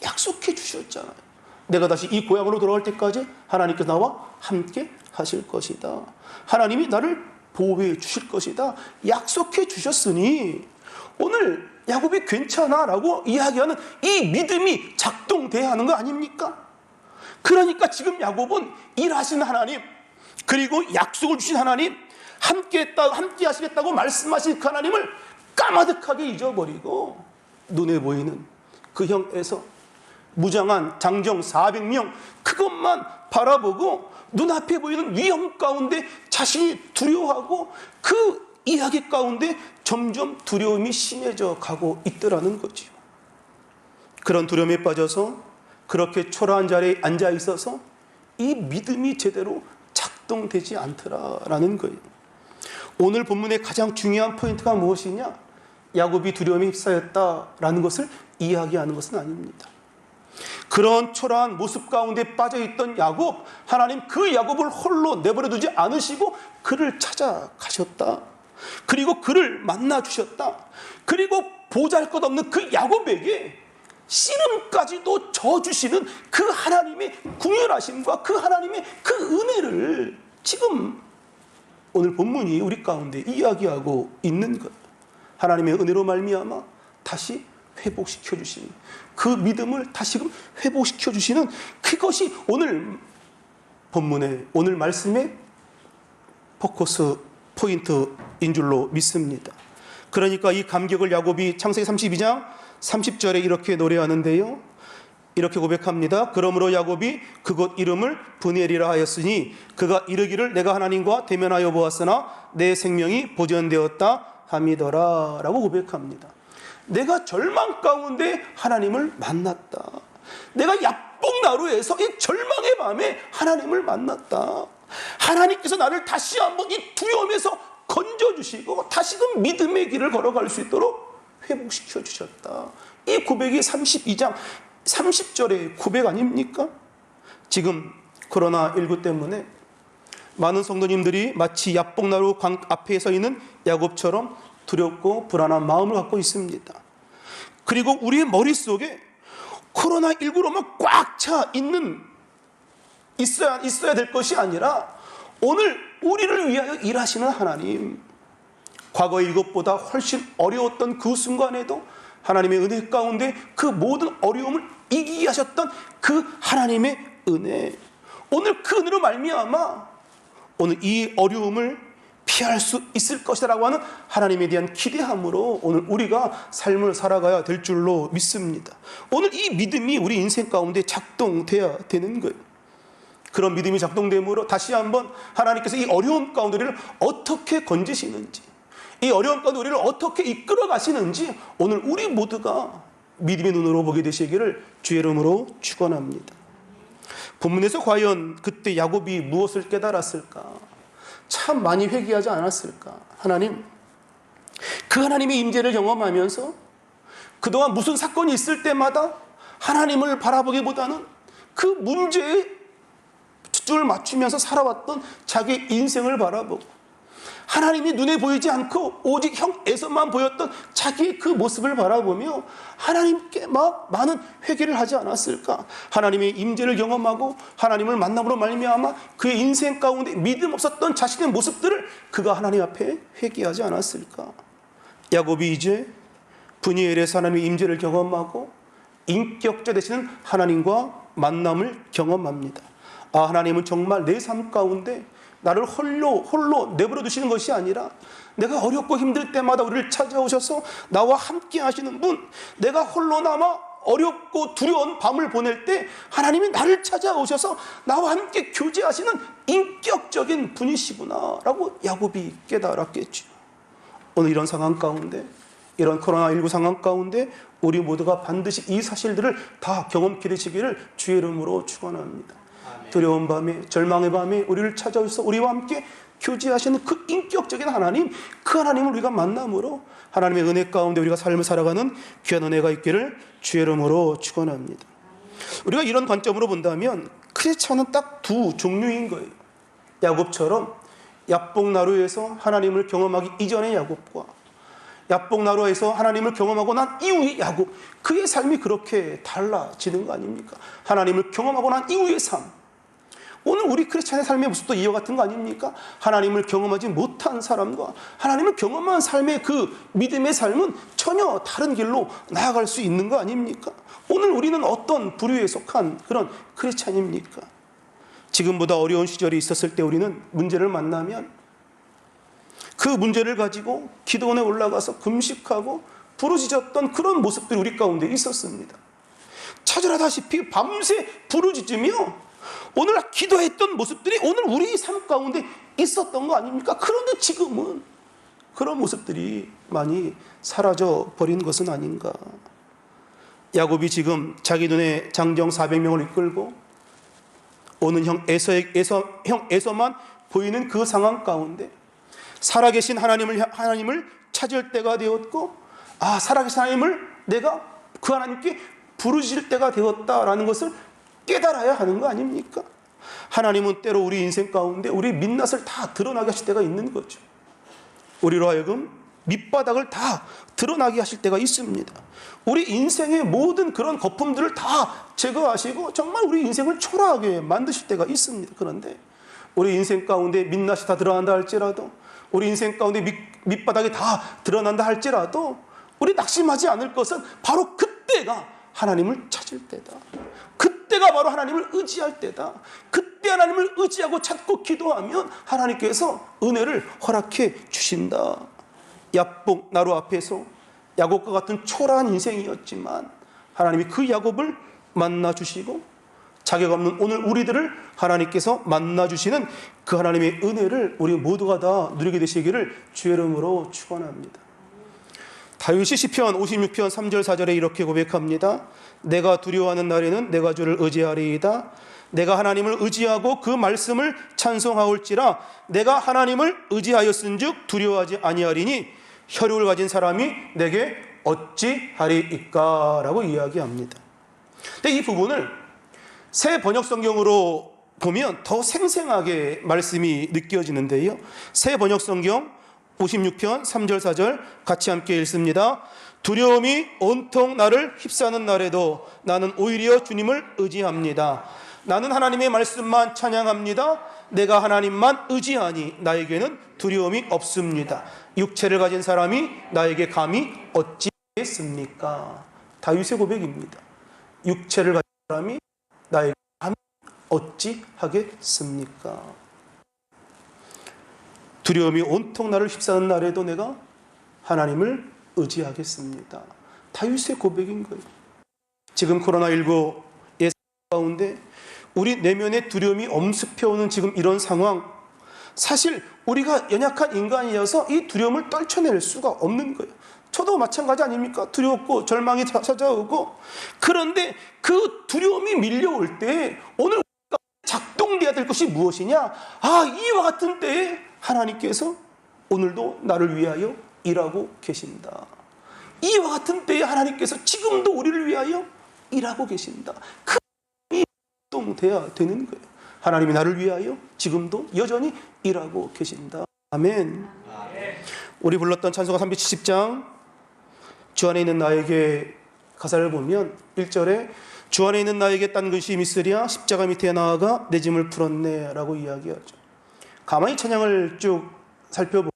약속해 주셨잖아요. 내가 다시 이 고향으로 돌아올 때까지 하나님께서 나와 함께 하실 것이다. 하나님이 나를 보호해 주실 것이다. 약속해 주셨으니 오늘 야곱이 괜찮아 라고 이야기하는 이 믿음이 작동돼야 하는 거 아닙니까? 그러니까 지금 야곱은 일하시는 하나님, 그리고 약속을 주신 하나님, 함께 하시겠다고 말씀하신 그 하나님을 까마득하게 잊어버리고 눈에 보이는 그 형 에서 무장한 장정 400명 그것만 바라보고 눈앞에 보이는 위험 가운데 자신이 두려워하고 그 이야기 가운데 점점 두려움이 심해져 가고 있더라는 거지요. 그런 두려움에 빠져서 그렇게 초라한 자리에 앉아 있어서 이 믿음이 제대로 작동되지 않더라라는 거예요. 오늘 본문의 가장 중요한 포인트가 무엇이냐? 야곱이 두려움에 휩싸였다라는 것을 이야기하는 것은 아닙니다. 그런 초라한 모습 가운데 빠져있던 야곱, 하나님 그 야곱을 홀로 내버려두지 않으시고 그를 찾아가셨다. 그리고 그를 만나주셨다. 그리고 보잘것없는 그 야곱에게 씨름까지도 져주시는 그 하나님의 궁휼하심과 그 하나님의 그 은혜를 지금 오늘 본문이 우리 가운데 이야기하고 있는 것. 하나님의 은혜로 말미암아 다시 회복시켜 주시는 그 믿음을 다시금 회복시켜 주시는 그것이 오늘 본문의 오늘 말씀의 포커스 포인트인 줄로 믿습니다. 그러니까 이 감격을 야곱이 창세기 32장 30절에 이렇게 노래하는데요. 이렇게 고백합니다. 그러므로 야곱이 그곳 이름을 브니엘이라 하였으니 그가 이르기를 내가 하나님과 대면하여 보았으나 내 생명이 보존되었다 함이더라 라고 고백합니다. 내가 절망 가운데 하나님을 만났다. 내가 야복나루에서 이 절망의 밤에 하나님을 만났다. 하나님께서 나를 다시 한번 이 두려움에서 건져주시고 다시금 믿음의 길을 걸어갈 수 있도록 회복시켜 주셨다. 이 고백이 32장 30절의 고백 아닙니까? 지금 코로나19 때문에 많은 성도님들이 마치 야복나루 앞에 서 있는 야곱처럼 두렵고 불안한 마음을 갖고 있습니다. 그리고 우리의 머릿속에 코로나19로만 꽉 차 있어야 될 것이 아니라 오늘 우리를 위하여 일하시는 하나님, 과거의 이것보다 훨씬 어려웠던 그 순간에도 하나님의 은혜 가운데 그 모든 어려움을 이기게 하셨던 그 하나님의 은혜, 오늘 그 은혜로 말미암아 오늘 이 어려움을 피할 수 있을 것이라고 하는 하나님에 대한 기대함으로 오늘 우리가 삶을 살아가야 될 줄로 믿습니다. 오늘 이 믿음이 우리 인생 가운데 작동돼야 되는 거예요. 그런 믿음이 작동됨으로 다시 한번 하나님께서 이 어려운 가운데 우리를 어떻게 건지시는지, 이 어려운 가운데 우리를 어떻게 이끌어 가시는지 오늘 우리 모두가 믿음의 눈으로 보게 되시기를 주의 이름으로 축원합니다. 본문에서 과연 그때 야곱이 무엇을 깨달았을까? 참 많이 회개하지 않았을까? 하나님, 그 하나님의 임재를 경험하면서 그동안 무슨 사건이 있을 때마다 하나님을 바라보기보다는 그 문제에 초점을 맞추면서 살아왔던 자기 인생을 바라보고 하나님이 눈에 보이지 않고 오직 형에서만 보였던 자기의 그 모습을 바라보며 하나님께 막 많은 회개를 하지 않았을까? 하나님의 임재를 경험하고 하나님을 만남으로 말미암아 그의 인생 가운데 믿음 없었던 자신의 모습들을 그가 하나님 앞에 회개하지 않았을까? 야곱이 이제 브니엘에서 하나님의 임재를 경험하고 인격자 되시는 하나님과 만남을 경험합니다. 아, 하나님은 정말 내 삶 가운데 나를 홀로 내버려 두시는 것이 아니라 내가 어렵고 힘들 때마다 우리를 찾아오셔서 나와 함께 하시는 분, 내가 홀로 남아 어렵고 두려운 밤을 보낼 때 하나님이 나를 찾아오셔서 나와 함께 교제하시는 인격적인 분이시구나라고 야곱이 깨달았겠죠. 오늘 이런 상황 가운데, 이런 코로나19 상황 가운데 우리 모두가 반드시 이 사실들을 다 경험케 되시기를 주의 이름으로 축원합니다. 두려운 밤에, 절망의 밤에 우리를 찾아오셔서 우리와 함께 교제하시는 그 인격적인 하나님, 그 하나님을 우리가 만남으로 하나님의 은혜 가운데 우리가 삶을 살아가는 귀한 은혜가 있기를 주의 이름으로 축원합니다. 우리가 이런 관점으로 본다면 크리스찬은 딱 두 종류인 거예요. 야곱처럼 야복나루에서 하나님을 경험하기 이전의 야곱과 야복나루에서 하나님을 경험하고 난 이후의 야곱, 그의 삶이 그렇게 달라지는 거 아닙니까? 하나님을 경험하고 난 이후의 삶. 오늘 우리 크리스찬의 삶의 모습도 이와 같은 거 아닙니까? 하나님을 경험하지 못한 사람과 하나님을 경험한 삶의 그 믿음의 삶은 전혀 다른 길로 나아갈 수 있는 거 아닙니까? 오늘 우리는 어떤 부류에 속한 그런 크리스찬입니까? 지금보다 어려운 시절이 있었을 때 우리는 문제를 만나면 그 문제를 가지고 기도원에 올라가서 금식하고 부르짖었던 그런 모습들이 우리 가운데 있었습니다. 찾으라다시피 밤새 부르짖으며 오늘 기도했던 모습들이 오늘 우리 삶 가운데 있었던 거 아닙니까? 그런데 지금은 그런 모습들이 많이 사라져 버린 것은 아닌가. 야곱이 지금 자기 눈에 장정 400명을 이끌고 오는 형 에서만 보이는 그 상황 가운데 살아계신 하나님을 찾을 때가 되었고, 살아계신 하나님을 내가 그 하나님께 부르짖을 때가 되었다라는 것을 깨달아야 하는 거 아닙니까? 하나님은 때로 우리 인생 가운데 우리 민낯을 다 드러나게 하실 때가 있는 거죠. 우리로 하여금 밑바닥을 다 드러나게 하실 때가 있습니다. 우리 인생의 모든 그런 거품들을 다 제거하시고 정말 우리 인생을 초라하게 만드실 때가 있습니다. 그런데 우리 인생 가운데 민낯이 다 드러난다 할지라도, 우리 인생 가운데 밑바닥이 다 드러난다 할지라도 우리 낙심하지 않을 것은 바로 그때가 하나님을 찾을 때다. 그때가 바로 하나님을 의지할 때다. 그때 하나님을 의지하고 찾고 기도하면 하나님께서 은혜를 허락해 주신다. 야복나루 앞에서 야곱과 같은 초라한 인생이었지만 하나님이 그 야곱을 만나주시고 자격 없는 오늘 우리들을 하나님께서 만나주시는 그 하나님의 은혜를 우리 모두가 다 누리게 되시기를 주의 이름으로 축원합니다. 다윗이 시편 56편 3절 4절에 이렇게 고백합니다. 내가 두려워하는 날에는 내가 주를 의지하리이다. 내가 하나님을 의지하고 그 말씀을 찬송하올지라. 내가 하나님을 의지하였은즉 두려워하지 아니하리니 혈육을 가진 사람이 내게 어찌하리이까 라고 이야기합니다. 근데 이 부분을 새 번역성경으로 보면 더 생생하게 말씀이 느껴지는데요. 새 번역성경 56편 3절 4절 같이 함께 읽습니다. 두려움이 온통 나를 휩싸는 날에도 나는 오히려 주님을 의지합니다. 나는 하나님의 말씀만 찬양합니다. 내가 하나님만 의지하니 나에게는 두려움이 없습니다. 육체를 가진 사람이 나에게 감히 어찌하겠습니까? 다윗의 고백입니다. 육체를 가진 사람이 나에게 감히 어찌하겠습니까? 두려움이 온통 나를 휩싸는 날에도 내가 하나님을 의지하겠습니다. 다윗의 고백인 거예요. 지금 코로나19의 가운데 우리 내면의 두려움이 엄습해오는 지금 이런 상황, 사실 우리가 연약한 인간이어서 이 두려움을 떨쳐낼 수가 없는 거예요. 저도 마찬가지 아닙니까? 두렵고 절망이 찾아오고, 그런데 그 두려움이 밀려올 때 오늘 우리가 작동돼야 될 것이 무엇이냐? 이와 같은 때에 하나님께서 오늘도 나를 위하여 일하고 계신다. 이와 같은 때에 하나님께서 지금도 우리를 위하여 일하고 계신다. 그 마음이 작동돼야 되는 거예요. 하나님이 나를 위하여 지금도 여전히 일하고 계신다. 아멘. 우리 불렀던 찬송가 370장 주 안에 있는 나에게 가사를 보면 1절에 주 안에 있는 나에게 딴 근심이 있으랴 십자가 밑에 나아가 내 짐을 풀었네 라고 이야기하죠. 가만히 찬양을 쭉 살펴보면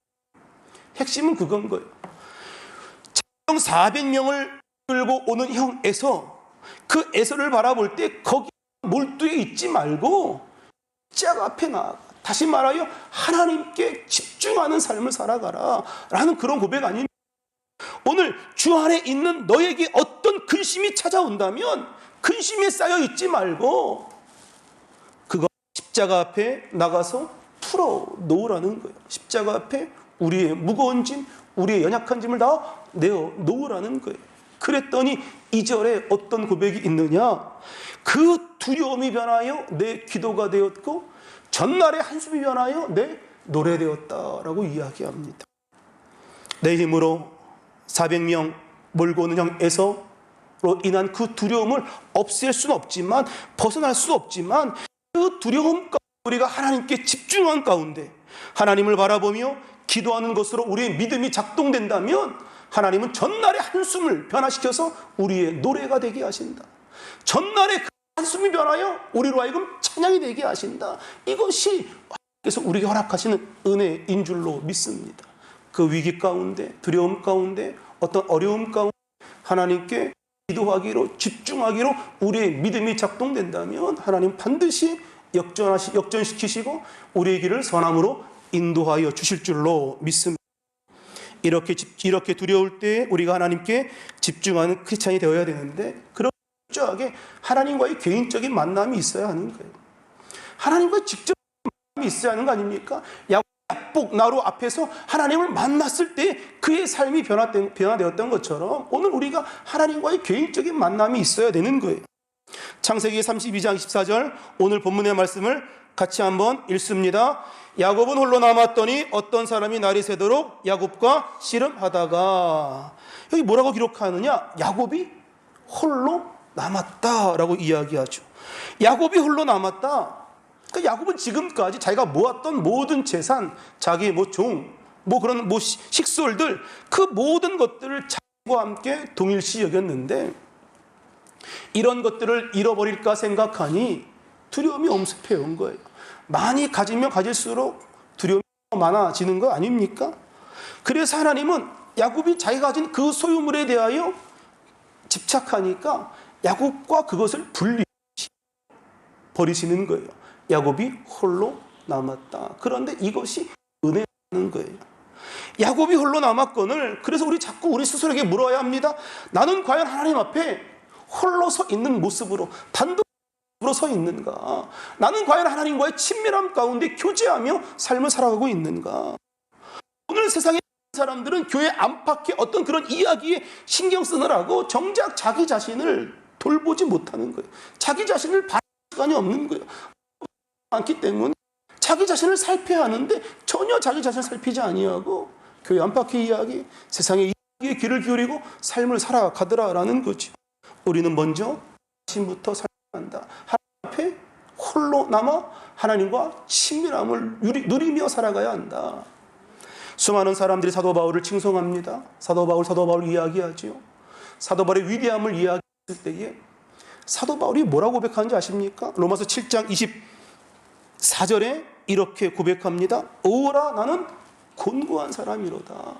핵심은 그건 거예요. 형 400명을 끌고 오는 형에서 그 에서를 바라볼 때 거기 몰두해 있지 말고 십자가 앞에 나아가, 다시 말하여 하나님께 집중하는 삶을 살아가라 라는 그런 고백 아닙니까? 오늘 주 안에 있는 너에게 어떤 어떤 근심이 찾아온다면 근심에 쌓여 있지 말고 그거 십자가 앞에 나가서 풀어 놓으라는 거예요. 십자가 앞에 우리의 무거운 짐, 우리의 연약한 짐을 다 내어 놓으라는 거예요. 그랬더니 2절에 어떤 고백이 있느냐? 그 두려움이 변하여 내 기도가 되었고 전날의 한숨이 변하여 내 노래되었다라고 이야기합니다. 내 힘으로 400명 몰고 오는 형에서로 인한 그 두려움을 없앨 수는 없지만, 벗어날 수 없지만, 그 두려움 가운데 우리가 하나님께 집중한 가운데 하나님을 바라보며 기도하는 것으로 우리의 믿음이 작동된다면 하나님은 전날의 한숨을 변화시켜서 우리의 노래가 되게 하신다. 전날의 그 한숨이 변하여 우리로 하여금 찬양이 되게 하신다. 이것이 하나님께서 우리에게 허락하시는 은혜인 줄로 믿습니다. 그 위기 가운데, 두려움 가운데, 어떤 어려움 가운데 하나님께 기도하기로, 집중하기로 우리의 믿음이 작동된다면 하나님 반드시 역전시키시고 우리의 길을 선함으로 인도하여 주실 줄로 믿습니다. 이렇게 두려울 때 우리가 하나님께 집중하는 크리스찬이 되어야 되는데, 그런 철저하게 하나님과의 개인적인 만남이 있어야 하는 거예요. 하나님과 직접 만남이 있어야 하는 거 아닙니까? 약복 나루 앞에서 하나님을 만났을 때 그의 삶이 변화되었던 것처럼 오늘 우리가 하나님과의 개인적인 만남이 있어야 되는 거예요. 창세기 32장 14절 오늘 본문의 말씀을 같이 한번 읽습니다. 야곱은 홀로 남았더니 어떤 사람이 날이 새도록 야곱과 씨름하다가, 여기 뭐라고 기록하느냐? 야곱이 홀로 남았다라고 이야기하죠. 야곱이 홀로 남았다. 그러니까 야곱은 지금까지 자기가 모았던 모든 재산, 자기 그런 식솔들, 그 모든 것들을 자기와 함께 동일시 여겼는데 이런 것들을 잃어버릴까 생각하니 두려움이 엄습해 온 거예요. 많이 가지면 가질수록 두려움이 많아지는 거 아닙니까? 그래서 하나님은 야곱이 자기가 가진 그 소유물에 대하여 집착하니까 야곱과 그것을 버리시는 거예요. 야곱이 홀로 남았다. 그런데 이것이 은혜라는 거예요. 야곱이 홀로 남았거늘, 그래서 우리 자꾸 우리 스스로에게 물어야 합니다. 나는 과연 하나님 앞에 홀로 서 있는 모습으로, 단독으로 서 있는가? 나는 과연 하나님과의 친밀함 가운데 교제하며 삶을 살아가고 있는가? 오늘 세상의 사람들은 교회 안팎의 어떤 그런 이야기에 신경 쓰느라고 정작 자기 자신을 돌보지 못하는 거예요. 자기 자신을 바라볼 시간이 없는 거예요. 많기 때문에 자기 자신을 살펴야 하는데 전혀 자기 자신을 살피지 아니하고 교회 안팎의 이야기, 세상의 이야기에 귀를 기울이고 삶을 살아가더라라는 거죠. 우리는 먼저 자신부터 살아야 한다. 하나님 앞에 홀로 남아 하나님과 친밀함을 누리며 살아가야 한다. 수많은 사람들이 사도 바울을 칭송합니다. 사도 바울 이야기하지요. 사도 바울의 위대함을 이야기했을 때에 사도 바울이 뭐라고 고백하는지 아십니까? 로마서 7장 24절에 이렇게 고백합니다. 오라 나는 곤고한 사람이로다.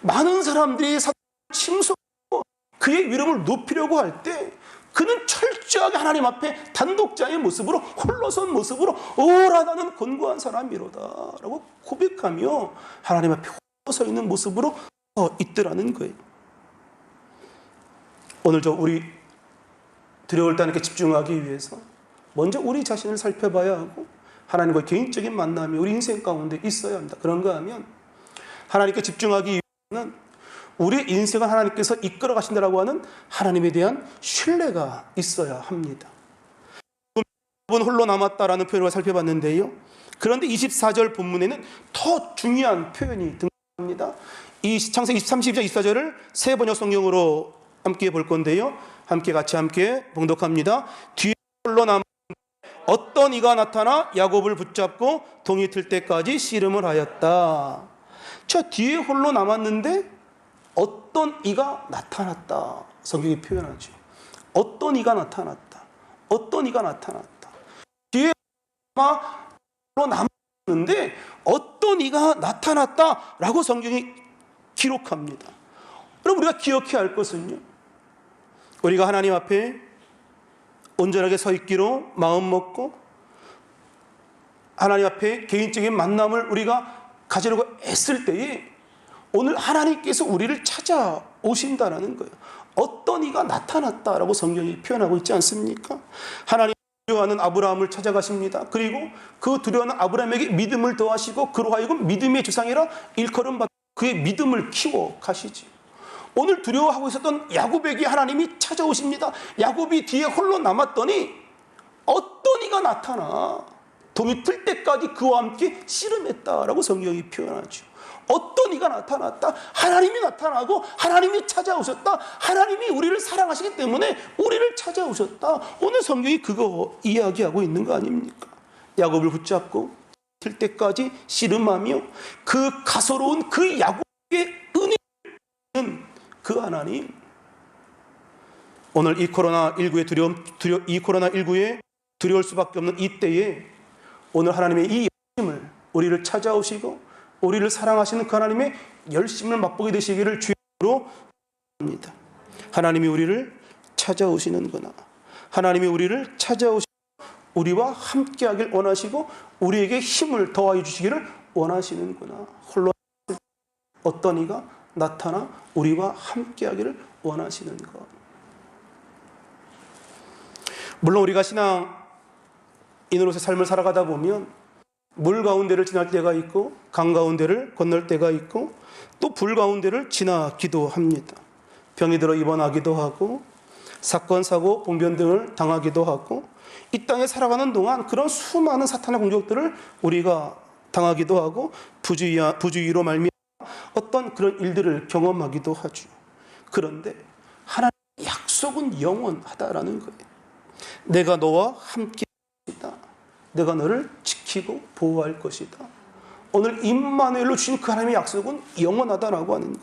많은 사람들이 사도 바울을 칭송하고 그의 위력을 높이려고 할 때 그는 철저하게 하나님 앞에 단독자의 모습으로, 홀로선 모습으로 오라 나는 곤고한 사람이로다 라고 고백하며 하나님 앞에 홀로 서 있는 모습으로 서 있더라는 거예요. 오늘 우리 두려울 때 하나님께 집중하기 위해서 먼저 우리 자신을 살펴봐야 하고 하나님과의 개인적인 만남이 우리 인생 가운데 있어야 합니다. 그런가 하면 하나님께 집중하기 위해서는 우리의 인생을 하나님께서 이끌어 가신다라고 하는 하나님에 대한 신뢰가 있어야 합니다. 홀로 남았다라는 표현을 살펴봤는데요. 그런데 24절 본문에는 더 중요한 표현이 등장합니다. 이 창세기 32장 24절을 세 번역 성경으로 함께 볼 건데요. 함께 봉독합니다. 뒤에 홀로 남았는데 어떤 이가 나타나 야곱을 붙잡고 동이 틀 때까지 씨름을 하였다. 저 뒤에 홀로 남았는데 어떤 이가 나타났다. 성경이 표현하죠. 어떤 이가 나타났다. 뒤에 홀로 남았는데 어떤 이가 나타났다라고 성경이 기록합니다. 그럼 우리가 기억해야 할 것은요, 우리가 하나님 앞에 온전하게 서 있기로 마음 먹고 하나님 앞에 개인적인 만남을 우리가 가지려고 애쓸 때에 오늘 하나님께서 우리를 찾아오신다는 거예요. 어떤 이가 나타났다라고 성경이 표현하고 있지 않습니까? 하나님 두려워하는 아브라함을 찾아가십니다. 그리고 그 두려워하는 아브라함에게 믿음을 더하시고 그로 하여금 믿음의 조상이라 일컬음 받고 그의 믿음을 키워 가시지. 오늘 두려워하고 있었던 야곱에게 하나님이 찾아오십니다. 야곱이 뒤에 홀로 남았더니 어떤 이가 나타나 돔이 틀 때까지 그와 함께 씨름했다라고 성경이 표현하죠. 어떤 이가 나타났다. 하나님이 나타나고 하나님이 찾아오셨다. 하나님이 우리를 사랑하시기 때문에 우리를 찾아오셨다. 오늘 성경이 그거 이야기하고 있는 거 아닙니까? 야곱을 붙잡고 틀 때까지 씨름하며 그 가소로운 그 야곱의 은혜는 그 하나님. 오늘 이 코로나19에 두려울 수밖에 없는 이 때에 오늘 하나님의 이 열심을 우리를 찾아오시고 우리를 사랑하시는 그 하나님의 열심을 맛보게 되시기를 주로 합니다. 하나님이 우리를 찾아오시는구나. 하나님이 우리를 찾아오시고 우리와 함께하길 원하시고 우리에게 힘을 더하여 주시기를 원하시는구나. 홀로 어떤 이가 나타나 우리와 함께하기를 원하시는 것. 물론 우리가 신앙인으로서의 삶을 살아가다 보면 물 가운데를 지날 때가 있고 강 가운데를 건널 때가 있고 또 불 가운데를 지나기도 합니다. 병이 들어 입원하기도 하고 사건, 사고, 봉변 등을 당하기도 하고 이 땅에 살아가는 동안 그런 수많은 사탄의 공격들을 우리가 당하기도 하고 부주의로 말미암아 어떤 그런 일들을 경험하기도 하죠. 그런데 하나님의 약속은 영원하다라는 거예요. 내가 너와 함께 있다. 내가 너를 지키고 보호할 것이다. 오늘 임마누엘로 주신 그 하나님의 약속은 영원하다라고 하는 것.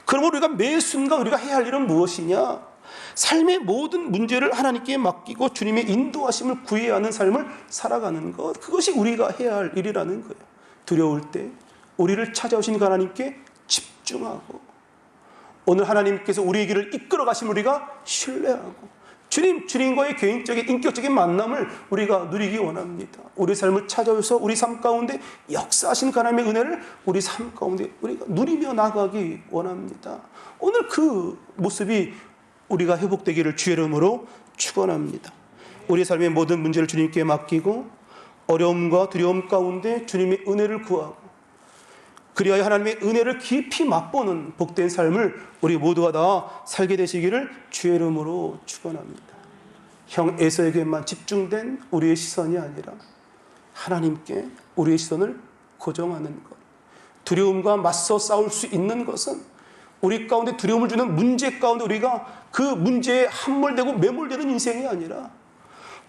그럼 우리가 매 순간 우리가 해야 할 일은 무엇이냐? 삶의 모든 문제를 하나님께 맡기고 주님의 인도하심을 구해야 하는 삶을 살아가는 것. 그것이 우리가 해야 할 일이라는 거예요. 두려울 때 우리를 찾아오신 그 하나님께 집중하고 오늘 하나님께서 우리의 길을 이끌어 가심을 우리가 신뢰하고 주님과의 개인적인 인격적인 만남을 우리가 누리기 원합니다. 우리 삶을 찾아오셔서 우리 삶 가운데 역사하신 하나님의 은혜를 우리 삶 가운데 우리가 누리며 나가기 원합니다. 오늘 그 모습이 우리가 회복되기를 주의 이름으로 축원합니다. 우리 삶의 모든 문제를 주님께 맡기고 어려움과 두려움 가운데 주님의 은혜를 구하고 그리하여 하나님의 은혜를 깊이 맛보는 복된 삶을 우리 모두가 다 살게 되시기를 주의 이름으로 축원합니다. 형 에서에게만 집중된 우리의 시선이 아니라 하나님께 우리의 시선을 고정하는 것. 두려움과 맞서 싸울 수 있는 것은 우리 가운데 두려움을 주는 문제 가운데 우리가 그 문제에 함몰되고 매몰되는 인생이 아니라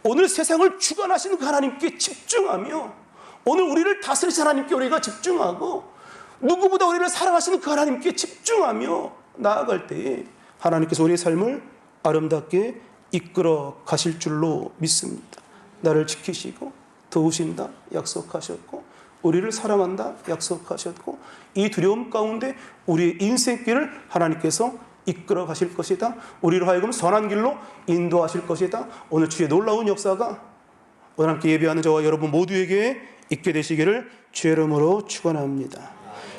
오늘 세상을 주관하시는 그 하나님께 집중하며 오늘 우리를 다스리신 하나님께 우리가 집중하고 누구보다 우리를 사랑하시는 그 하나님께 집중하며 나아갈 때에 하나님께서 우리의 삶을 아름답게 이끌어 가실 줄로 믿습니다. 나를 지키시고 도우신다 약속하셨고 우리를 사랑한다 약속하셨고 이 두려움 가운데 우리의 인생길을 하나님께서 이끌어 가실 것이다. 우리로 하여금 선한 길로 인도하실 것이다. 오늘 주의 놀라운 역사가 오늘 함께 예배하는 저와 여러분 모두에게 있게 되시기를 주의 이름으로 축원합니다.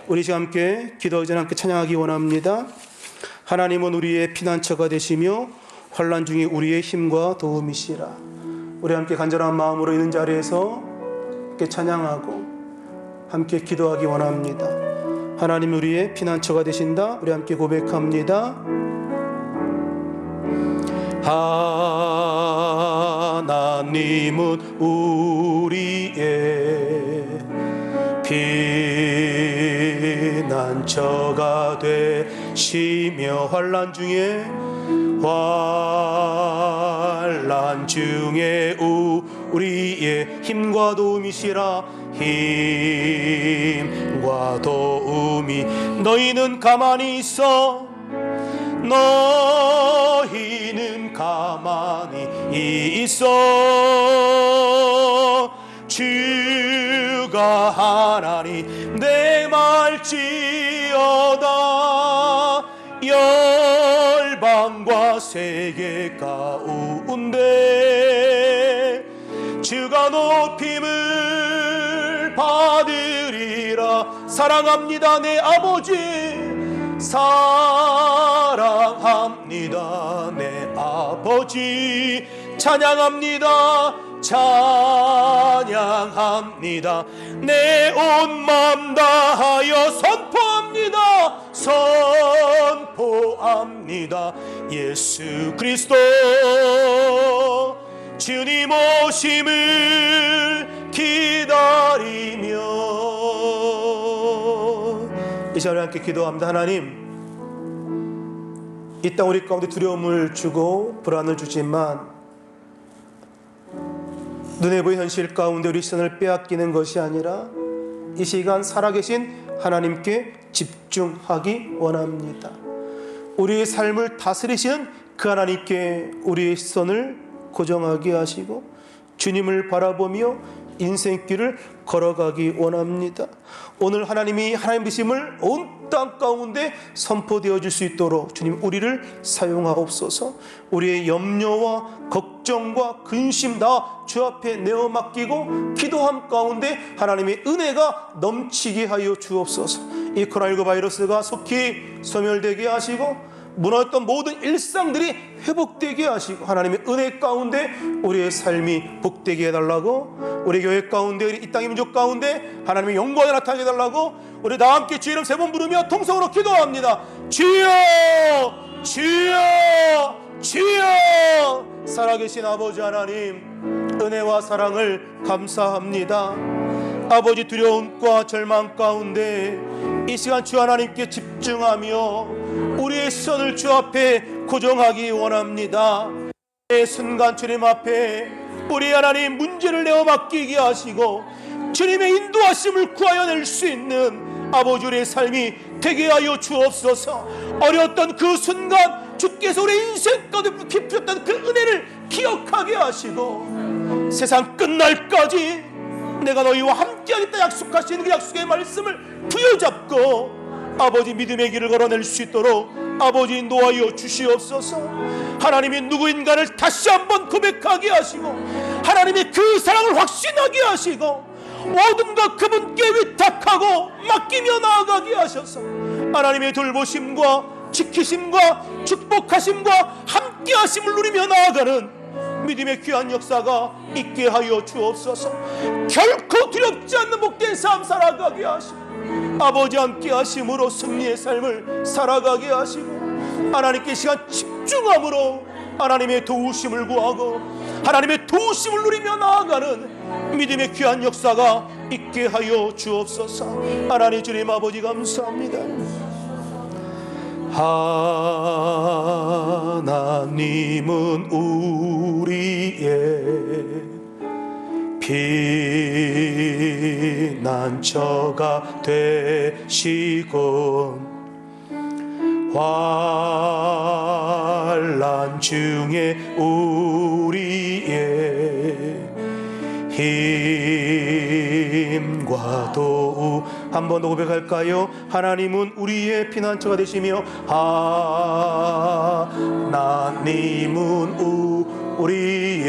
우리 지금 함께 기도하기 전에 함께 찬양하기 원합니다. 하나님은 우리의 피난처가 되시며 환난 중에 우리의 힘과 도움이시라. 우리 함께 간절한 마음으로 있는 자리에서 함께 찬양하고 함께 기도하기 원합니다. 하나님 우리의 피난처가 되신다. 우리 함께 고백합니다. 하나님은 우리의 피난처가 되시며 환난 중에 우리의 힘과 도움이시라. 힘과 도움이 너희는 가만히 있어 주가 하나님 내 말지어다. 열방과 세계 가운데 주가 높임을 받으리라. 사랑합니다 내 아버지 사랑합니다. 내 아버지 찬양합니다. 찬양합니다. 내 온 마음 다하여 선포합니다. 선포합니다. 예수 그리스도 주님 오심을 기다리며 이 자리에 함께 기도합니다. 하나님, 이 땅 우리 가운데 두려움을 주고 불안을 주지만 눈에 보이는 현실 가운데 우리 시선을 빼앗기는 것이 아니라 이 시간 살아계신 하나님께 집중하기 원합니다. 우리의 삶을 다스리시는 그 하나님께 우리의 시선을 고정하게 하시고 주님을 바라보며 인생길을 걸어가기 원합니다. 오늘 하나님이 하나님 되심을 온 땅 가운데 선포되어 줄 수 있도록 주님 우리를 사용하옵소서. 우리의 염려와 걱정과 근심 다 주 앞에 내어 맡기고 기도함 가운데 하나님의 은혜가 넘치게 하여 주옵소서. 이 코로나19 바이러스가 속히 소멸되게 하시고 무너졌던 모든 일상들이 회복되게 하시고 하나님의 은혜 가운데 우리의 삶이 복되게 해달라고, 우리 교회 가운데 이 땅의 민족 가운데 하나님의 영광을 나타나게 해달라고 우리 다 함께 주의 이름 3번 부르며 통성으로 기도합니다. 주여 주여 주여. 살아계신 아버지 하나님, 은혜와 사랑을 감사합니다. 아버지, 두려움과 절망 가운데 이 시간 주 하나님께 집중하며 우리의 시선을 주 앞에 고정하기 원합니다. 이 순간 주님 앞에 우리 하나님 문제를 내어 맡기게 하시고 주님의 인도하심을 구하여낼 수 있는 아버지 우리의 삶이 되게 하여 주옵소서. 어려웠던 그 순간 주께서 우리 인생 가운데 깊으셨던 그 은혜를 기억하게 하시고 세상 끝날까지 내가 너희와 함께하겠다 약속하시는 그 약속의 말씀을 부여잡고 아버지 믿음의 길을 걸어낼 수 있도록 아버지 인도하여 주시옵소서. 하나님이 누구인가를 다시 한번 고백하게 하시고 하나님의 그 사랑을 확신하게 하시고 모든 것 그분께 위탁하고 맡기며 나아가게 하셔서 하나님의 돌보심과 지키심과 축복하심과 함께하심을 누리며 나아가는 믿음의 귀한 역사가 있게 하여 주옵소서. 결코 두렵지 않는 복된 삶 살아가게 하시고 아버지 함께 하심으로 승리의 삶을 살아가게 하시고 하나님께 시간 집중함으로 하나님의 도우심을 구하고 하나님의 도우심을 누리며 나아가는 믿음의 귀한 역사가 있게 하여 주옵소서. 하나님 주님 아버지 감사합니다. 하나님은 우리의 피난처가 되시고 환난 중에 우리의 힘과 도움. 한 번 더 고백할까요? 하나님은 우리의 피난처가 되시며 하나님은 우리의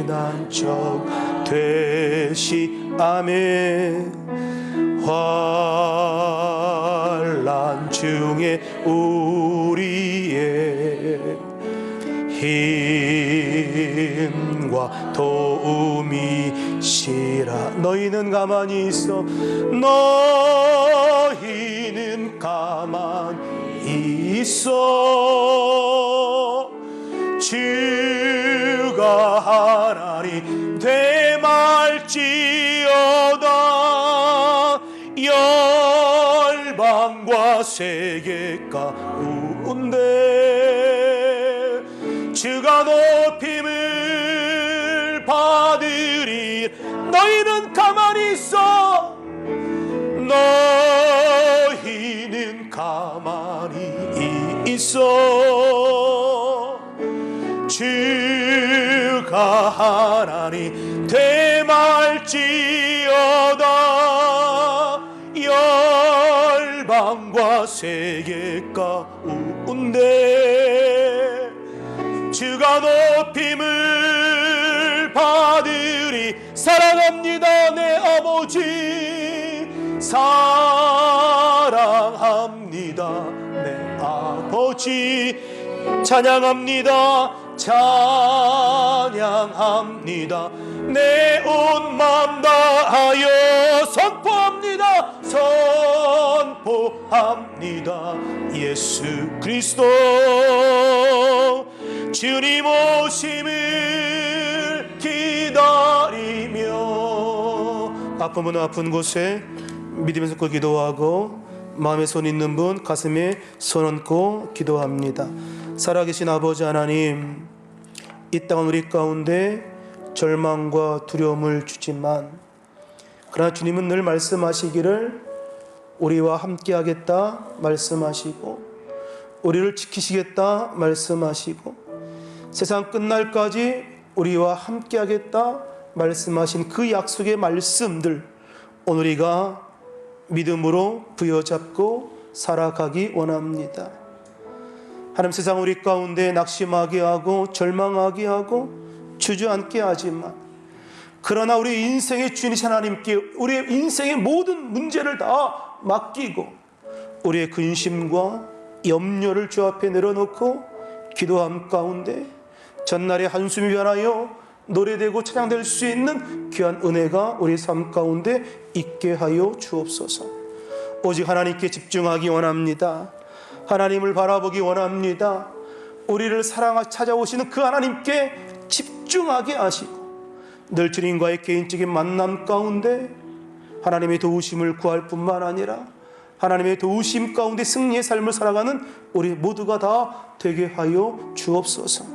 피난처 되시. 아멘. 환난 중에 우리의 힘과 도움이시라. 너희는 가만히 있어. 너희는 가만히 있어. 주가 하나님 되말지어다. 열방과 세계 가운데 주가 높임을 받으리. 너희는 가만히 있어. 너희는 가만히 있어. 주가 하나님 되말지어다. 열방과 세계 가운데 주가 높임을 받으리. 사랑합니다 내 아버지. 사랑합니다. 내 아버지 찬양합니다. 찬양합니다. 내 온 마음 다하여 선포합니다. 선포합니다. 예수 그리스도 주님 오심을 기다리며 아픈 분은 아픈 곳에 믿으면서 그 기도하고 마음에 손 있는 분 가슴에 손 얹고 기도합니다. 살아계신 아버지 하나님, 이 땅은 우리 가운데 절망과 두려움을 주지만 그러나 주님은 늘 말씀하시기를 우리와 함께하겠다 말씀하시고 우리를 지키시겠다 말씀하시고 세상 끝날까지 우리와 함께하겠다 말씀하신 그 약속의 말씀들 오늘 우리가 믿음으로 부여잡고 살아가기 원합니다. 하나님, 세상 우리 가운데 낙심하게 하고 절망하게 하고 주저앉게 하지만 그러나 우리 인생의 주인이신 하나님께 우리의 인생의 모든 문제를 다 맡기고 우리의 근심과 염려를 주 앞에 내려놓고 기도함 가운데 전날의 한숨이 변하여 노래되고 찬양될 수 있는 귀한 은혜가 우리 삶 가운데 있게 하여 주옵소서. 오직 하나님께 집중하기 원합니다. 하나님을 바라보기 원합니다. 우리를 찾아오시는 그 하나님께 집중하게 하시고 늘 주님과의 개인적인 만남 가운데 하나님의 도우심을 구할 뿐만 아니라 하나님의 도우심 가운데 승리의 삶을 살아가는 우리 모두가 다 되게 하여 주옵소서.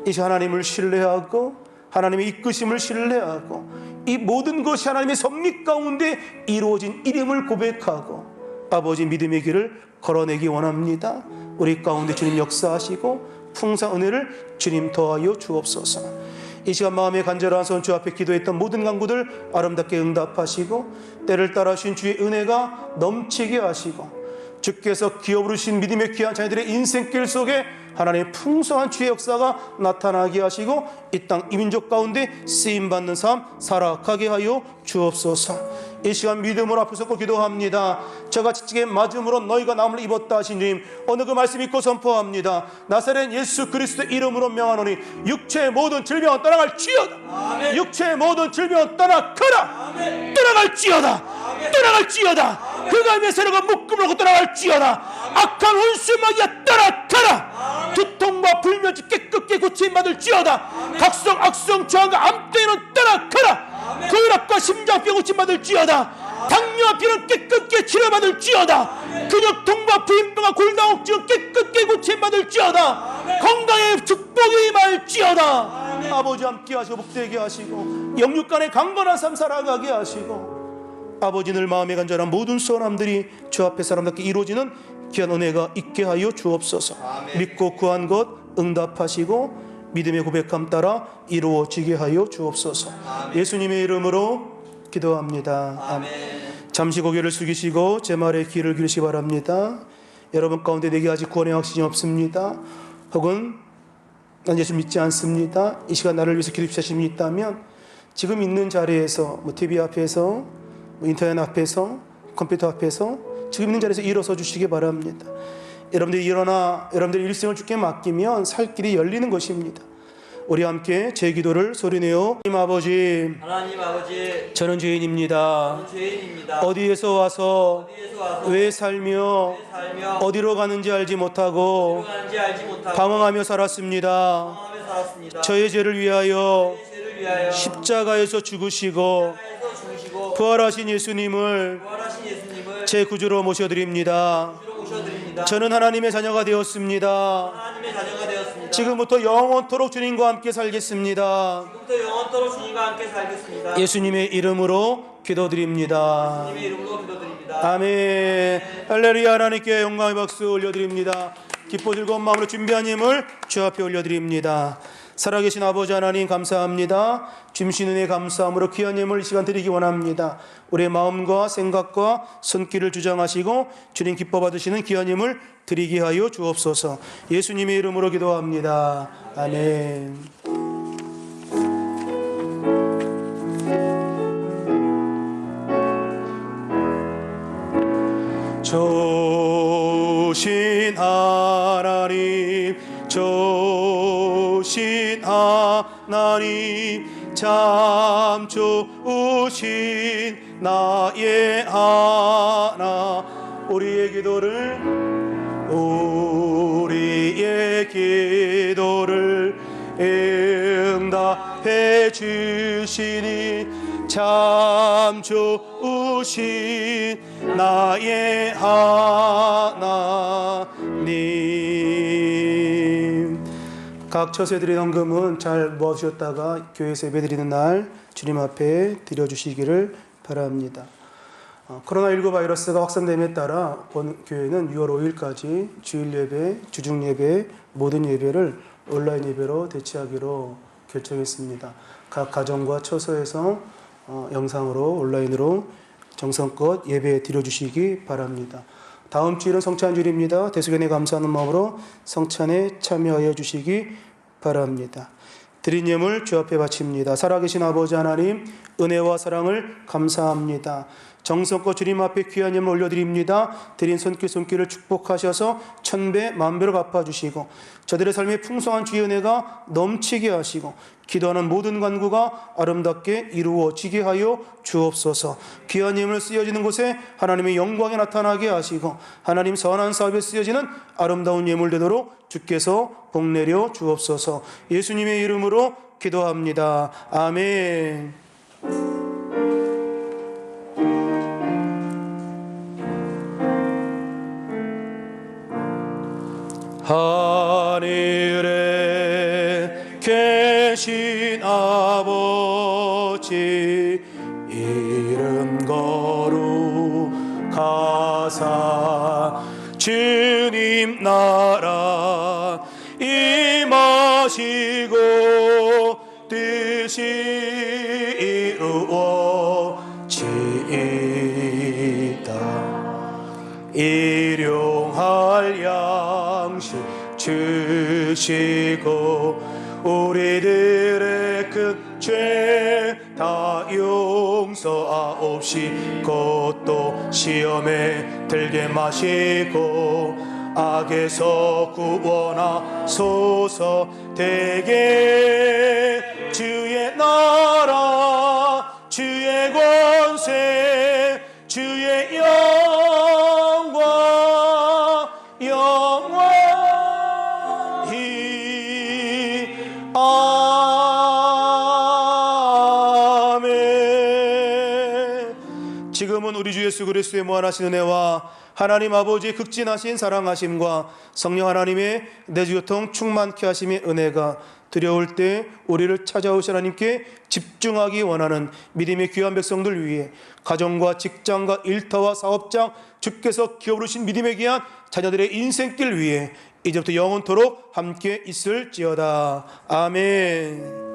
이제 하나님을 신뢰하고 하나님의 이끄심을 신뢰하고 이 모든 것이 하나님의 섭리 가운데 이루어진 이름을 고백하고 아버지 믿음의 길을 걸어내기 원합니다. 우리 가운데 주님 역사하시고 풍성한 은혜를 주님 더하여 주옵소서. 이 시간 마음에 간절한 손 주 앞에 기도했던 모든 간구들 아름답게 응답하시고 때를 따라 주신 주의 은혜가 넘치게 하시고 주께서 기어 부르신 믿음의 귀한 자녀들의 인생길 속에 하나님의 풍성한 주의 역사가 나타나게 하시고 이 땅 이 민족 가운데 쓰임받는 삶 살아가게 하여 주옵소서. 이 시간 믿음으로 앞에 서고 기도합니다. 저가 지치게 맞음으로 너희가 남을 입었다 하신 주님, 어느 그 말씀 믿고 선포합니다. 나사렛 예수 그리스도 이름으로 명하노니 육체의 모든 질병은 떠나갈지어다. 아멘. 육체의 모든 질병은 떠나가라. 아멘. 떠나갈지어다. 아멘. 떠나갈지어다. 그가 메세르가 묶음을 놓고 떠나갈지어다. 아멘. 악한 원수마귀야 떠나가라. 두통과 불면증 깨끗게 고침받을지어다. 아멘. 각성 악성 저항과 암때는 떠나가라. 근압과 심장병 고침받을지어다. 당뇨와 비는 깨끗게 치료받을지어다. 근육통과 부인병과 골다공증 깨끗게 고침받을지어다. 건강의 축복이 임할지어다. 아버지 함께 하시고 복되게 하시고 영육간의 강건한 삶 살아가게 하시고 아버지 늘 마음에 간절한 모든 소원함들이 주 앞에 사람답게 이루어지는 귀한 은혜가 있게 하여 주옵소서. 아멘. 믿고 구한 것 응답하시고 믿음의 고백함 따라 이루어지게 하여 주옵소서. 아멘. 예수님의 이름으로 기도합니다. 아멘. 잠시 고개를 숙이시고 제 말에 귀를 기울이시기 바랍니다. 여러분 가운데 내게 아직 구원의 확신이 없습니다. 혹은 난 예수 믿지 않습니다. 이 시간 나를 위해서 기도 주시는 분이 있다면 지금 있는 자리에서 TV 앞에서 인터넷 앞에서 컴퓨터 앞에서 지금 있는 자리에서 일어서 주시기 바랍니다. 여러분들이 일어나 여러분들의 일생을 주께 맡기면 살 길이 열리는 것입니다. 우리 함께 제 기도를 소리내어 하나님 아버지 저는 죄인입니다. 어디에서 와서 왜 살며 어디로 가는지 알지 못하고 방황하며 살았습니다. 저의 죄를 위하여 십자가에서 죽으시고 부활하신 예수님을 제 구주로 모셔드립니다. 저는 하나님의 자녀가 되었습니다. 지금부터 영원토록 주님과 함께 살겠습니다. 예수님의 이름으로 기도드립니다. 아멘. 할렐루야. 하나님께 영광의 박수 올려드립니다. 기뻐 즐거운 마음으로 준비한 예물 주 앞에 올려드립니다. 살아계신 아버지 하나님 감사합니다. 주신 은혜 감사함으로 귀한 예물 이 시간 드리기 원합니다. 우리의 마음과 생각과 손길을 주장하시고 주님 기뻐 받으시는 귀한 예물 드리게 하여 주옵소서. 예수님의 이름으로 기도합니다. 아멘. 좋으신 하나님, 좋으신 하나님, 참 좋으신 나의 하나. 우리의 기도를 응답해 주시니 참 좋으신 나의 하나님. 각 처세드린 헌금은 잘 모으셨다가 교회에서 예배드리는 날 주님 앞에 드려주시기를 바랍니다. 코로나19 바이러스가 확산됨에 따라 본 교회는 6월 5일까지 주일 예배, 주중 예배, 모든 예배를 온라인 예배로 대체하기로 결정했습니다. 각 가정과 처소에서 영상으로 온라인으로 정성껏 예배 드려주시기 바랍니다. 다음 주일은 성찬 주일입니다. 대수견에 감사하는 마음으로 성찬에 참여하여 주시기 바랍니다. 드린 예물 주 앞에 바칩니다. 살아계신 아버지 하나님, 은혜와 사랑을 감사합니다. 정성껏 주님 앞에 귀한 예물 올려드립니다. 드린 손길을 축복하셔서 천배 만배로 갚아주시고 저들의 삶에 풍성한 주의 은혜가 넘치게 하시고 기도하는 모든 간구가 아름답게 이루어지게 하여 주옵소서. 귀한 예물 쓰여지는 곳에 하나님의 영광이 나타나게 하시고 하나님 선한 사업에 쓰여지는 아름다운 예물 되도록 주께서 복내려 주옵소서. 예수님의 이름으로 기도합니다. 아멘. 하늘에 계신 아버지, 이름 거룩하사 주님 나라 임하시고 뜻이 이루어지이다. 일용할 양식 주시고 우리들의 큰 죄 다 용서하옵시고 또 시험에 들게 마시고 악에서 구원하소서. 대개 주의 나라 주의 권세 주의 영광 영원히 아멘. 지금은 우리 주 예수 그리스도의 무한하신 은혜와 하나님 아버지의 극진하신 사랑하심과 성령 하나님의 내주교통 충만케 하심의 은혜가 두려울 때 우리를 찾아오신 하나님께 집중하기 원하는 믿음의 귀한 백성들 위해 가정과 직장과 일터와 사업장 주께서 기업으로신 믿음의 귀한 자녀들의 인생길 위해 이제부터 영원토록 함께 있을지어다. 아멘.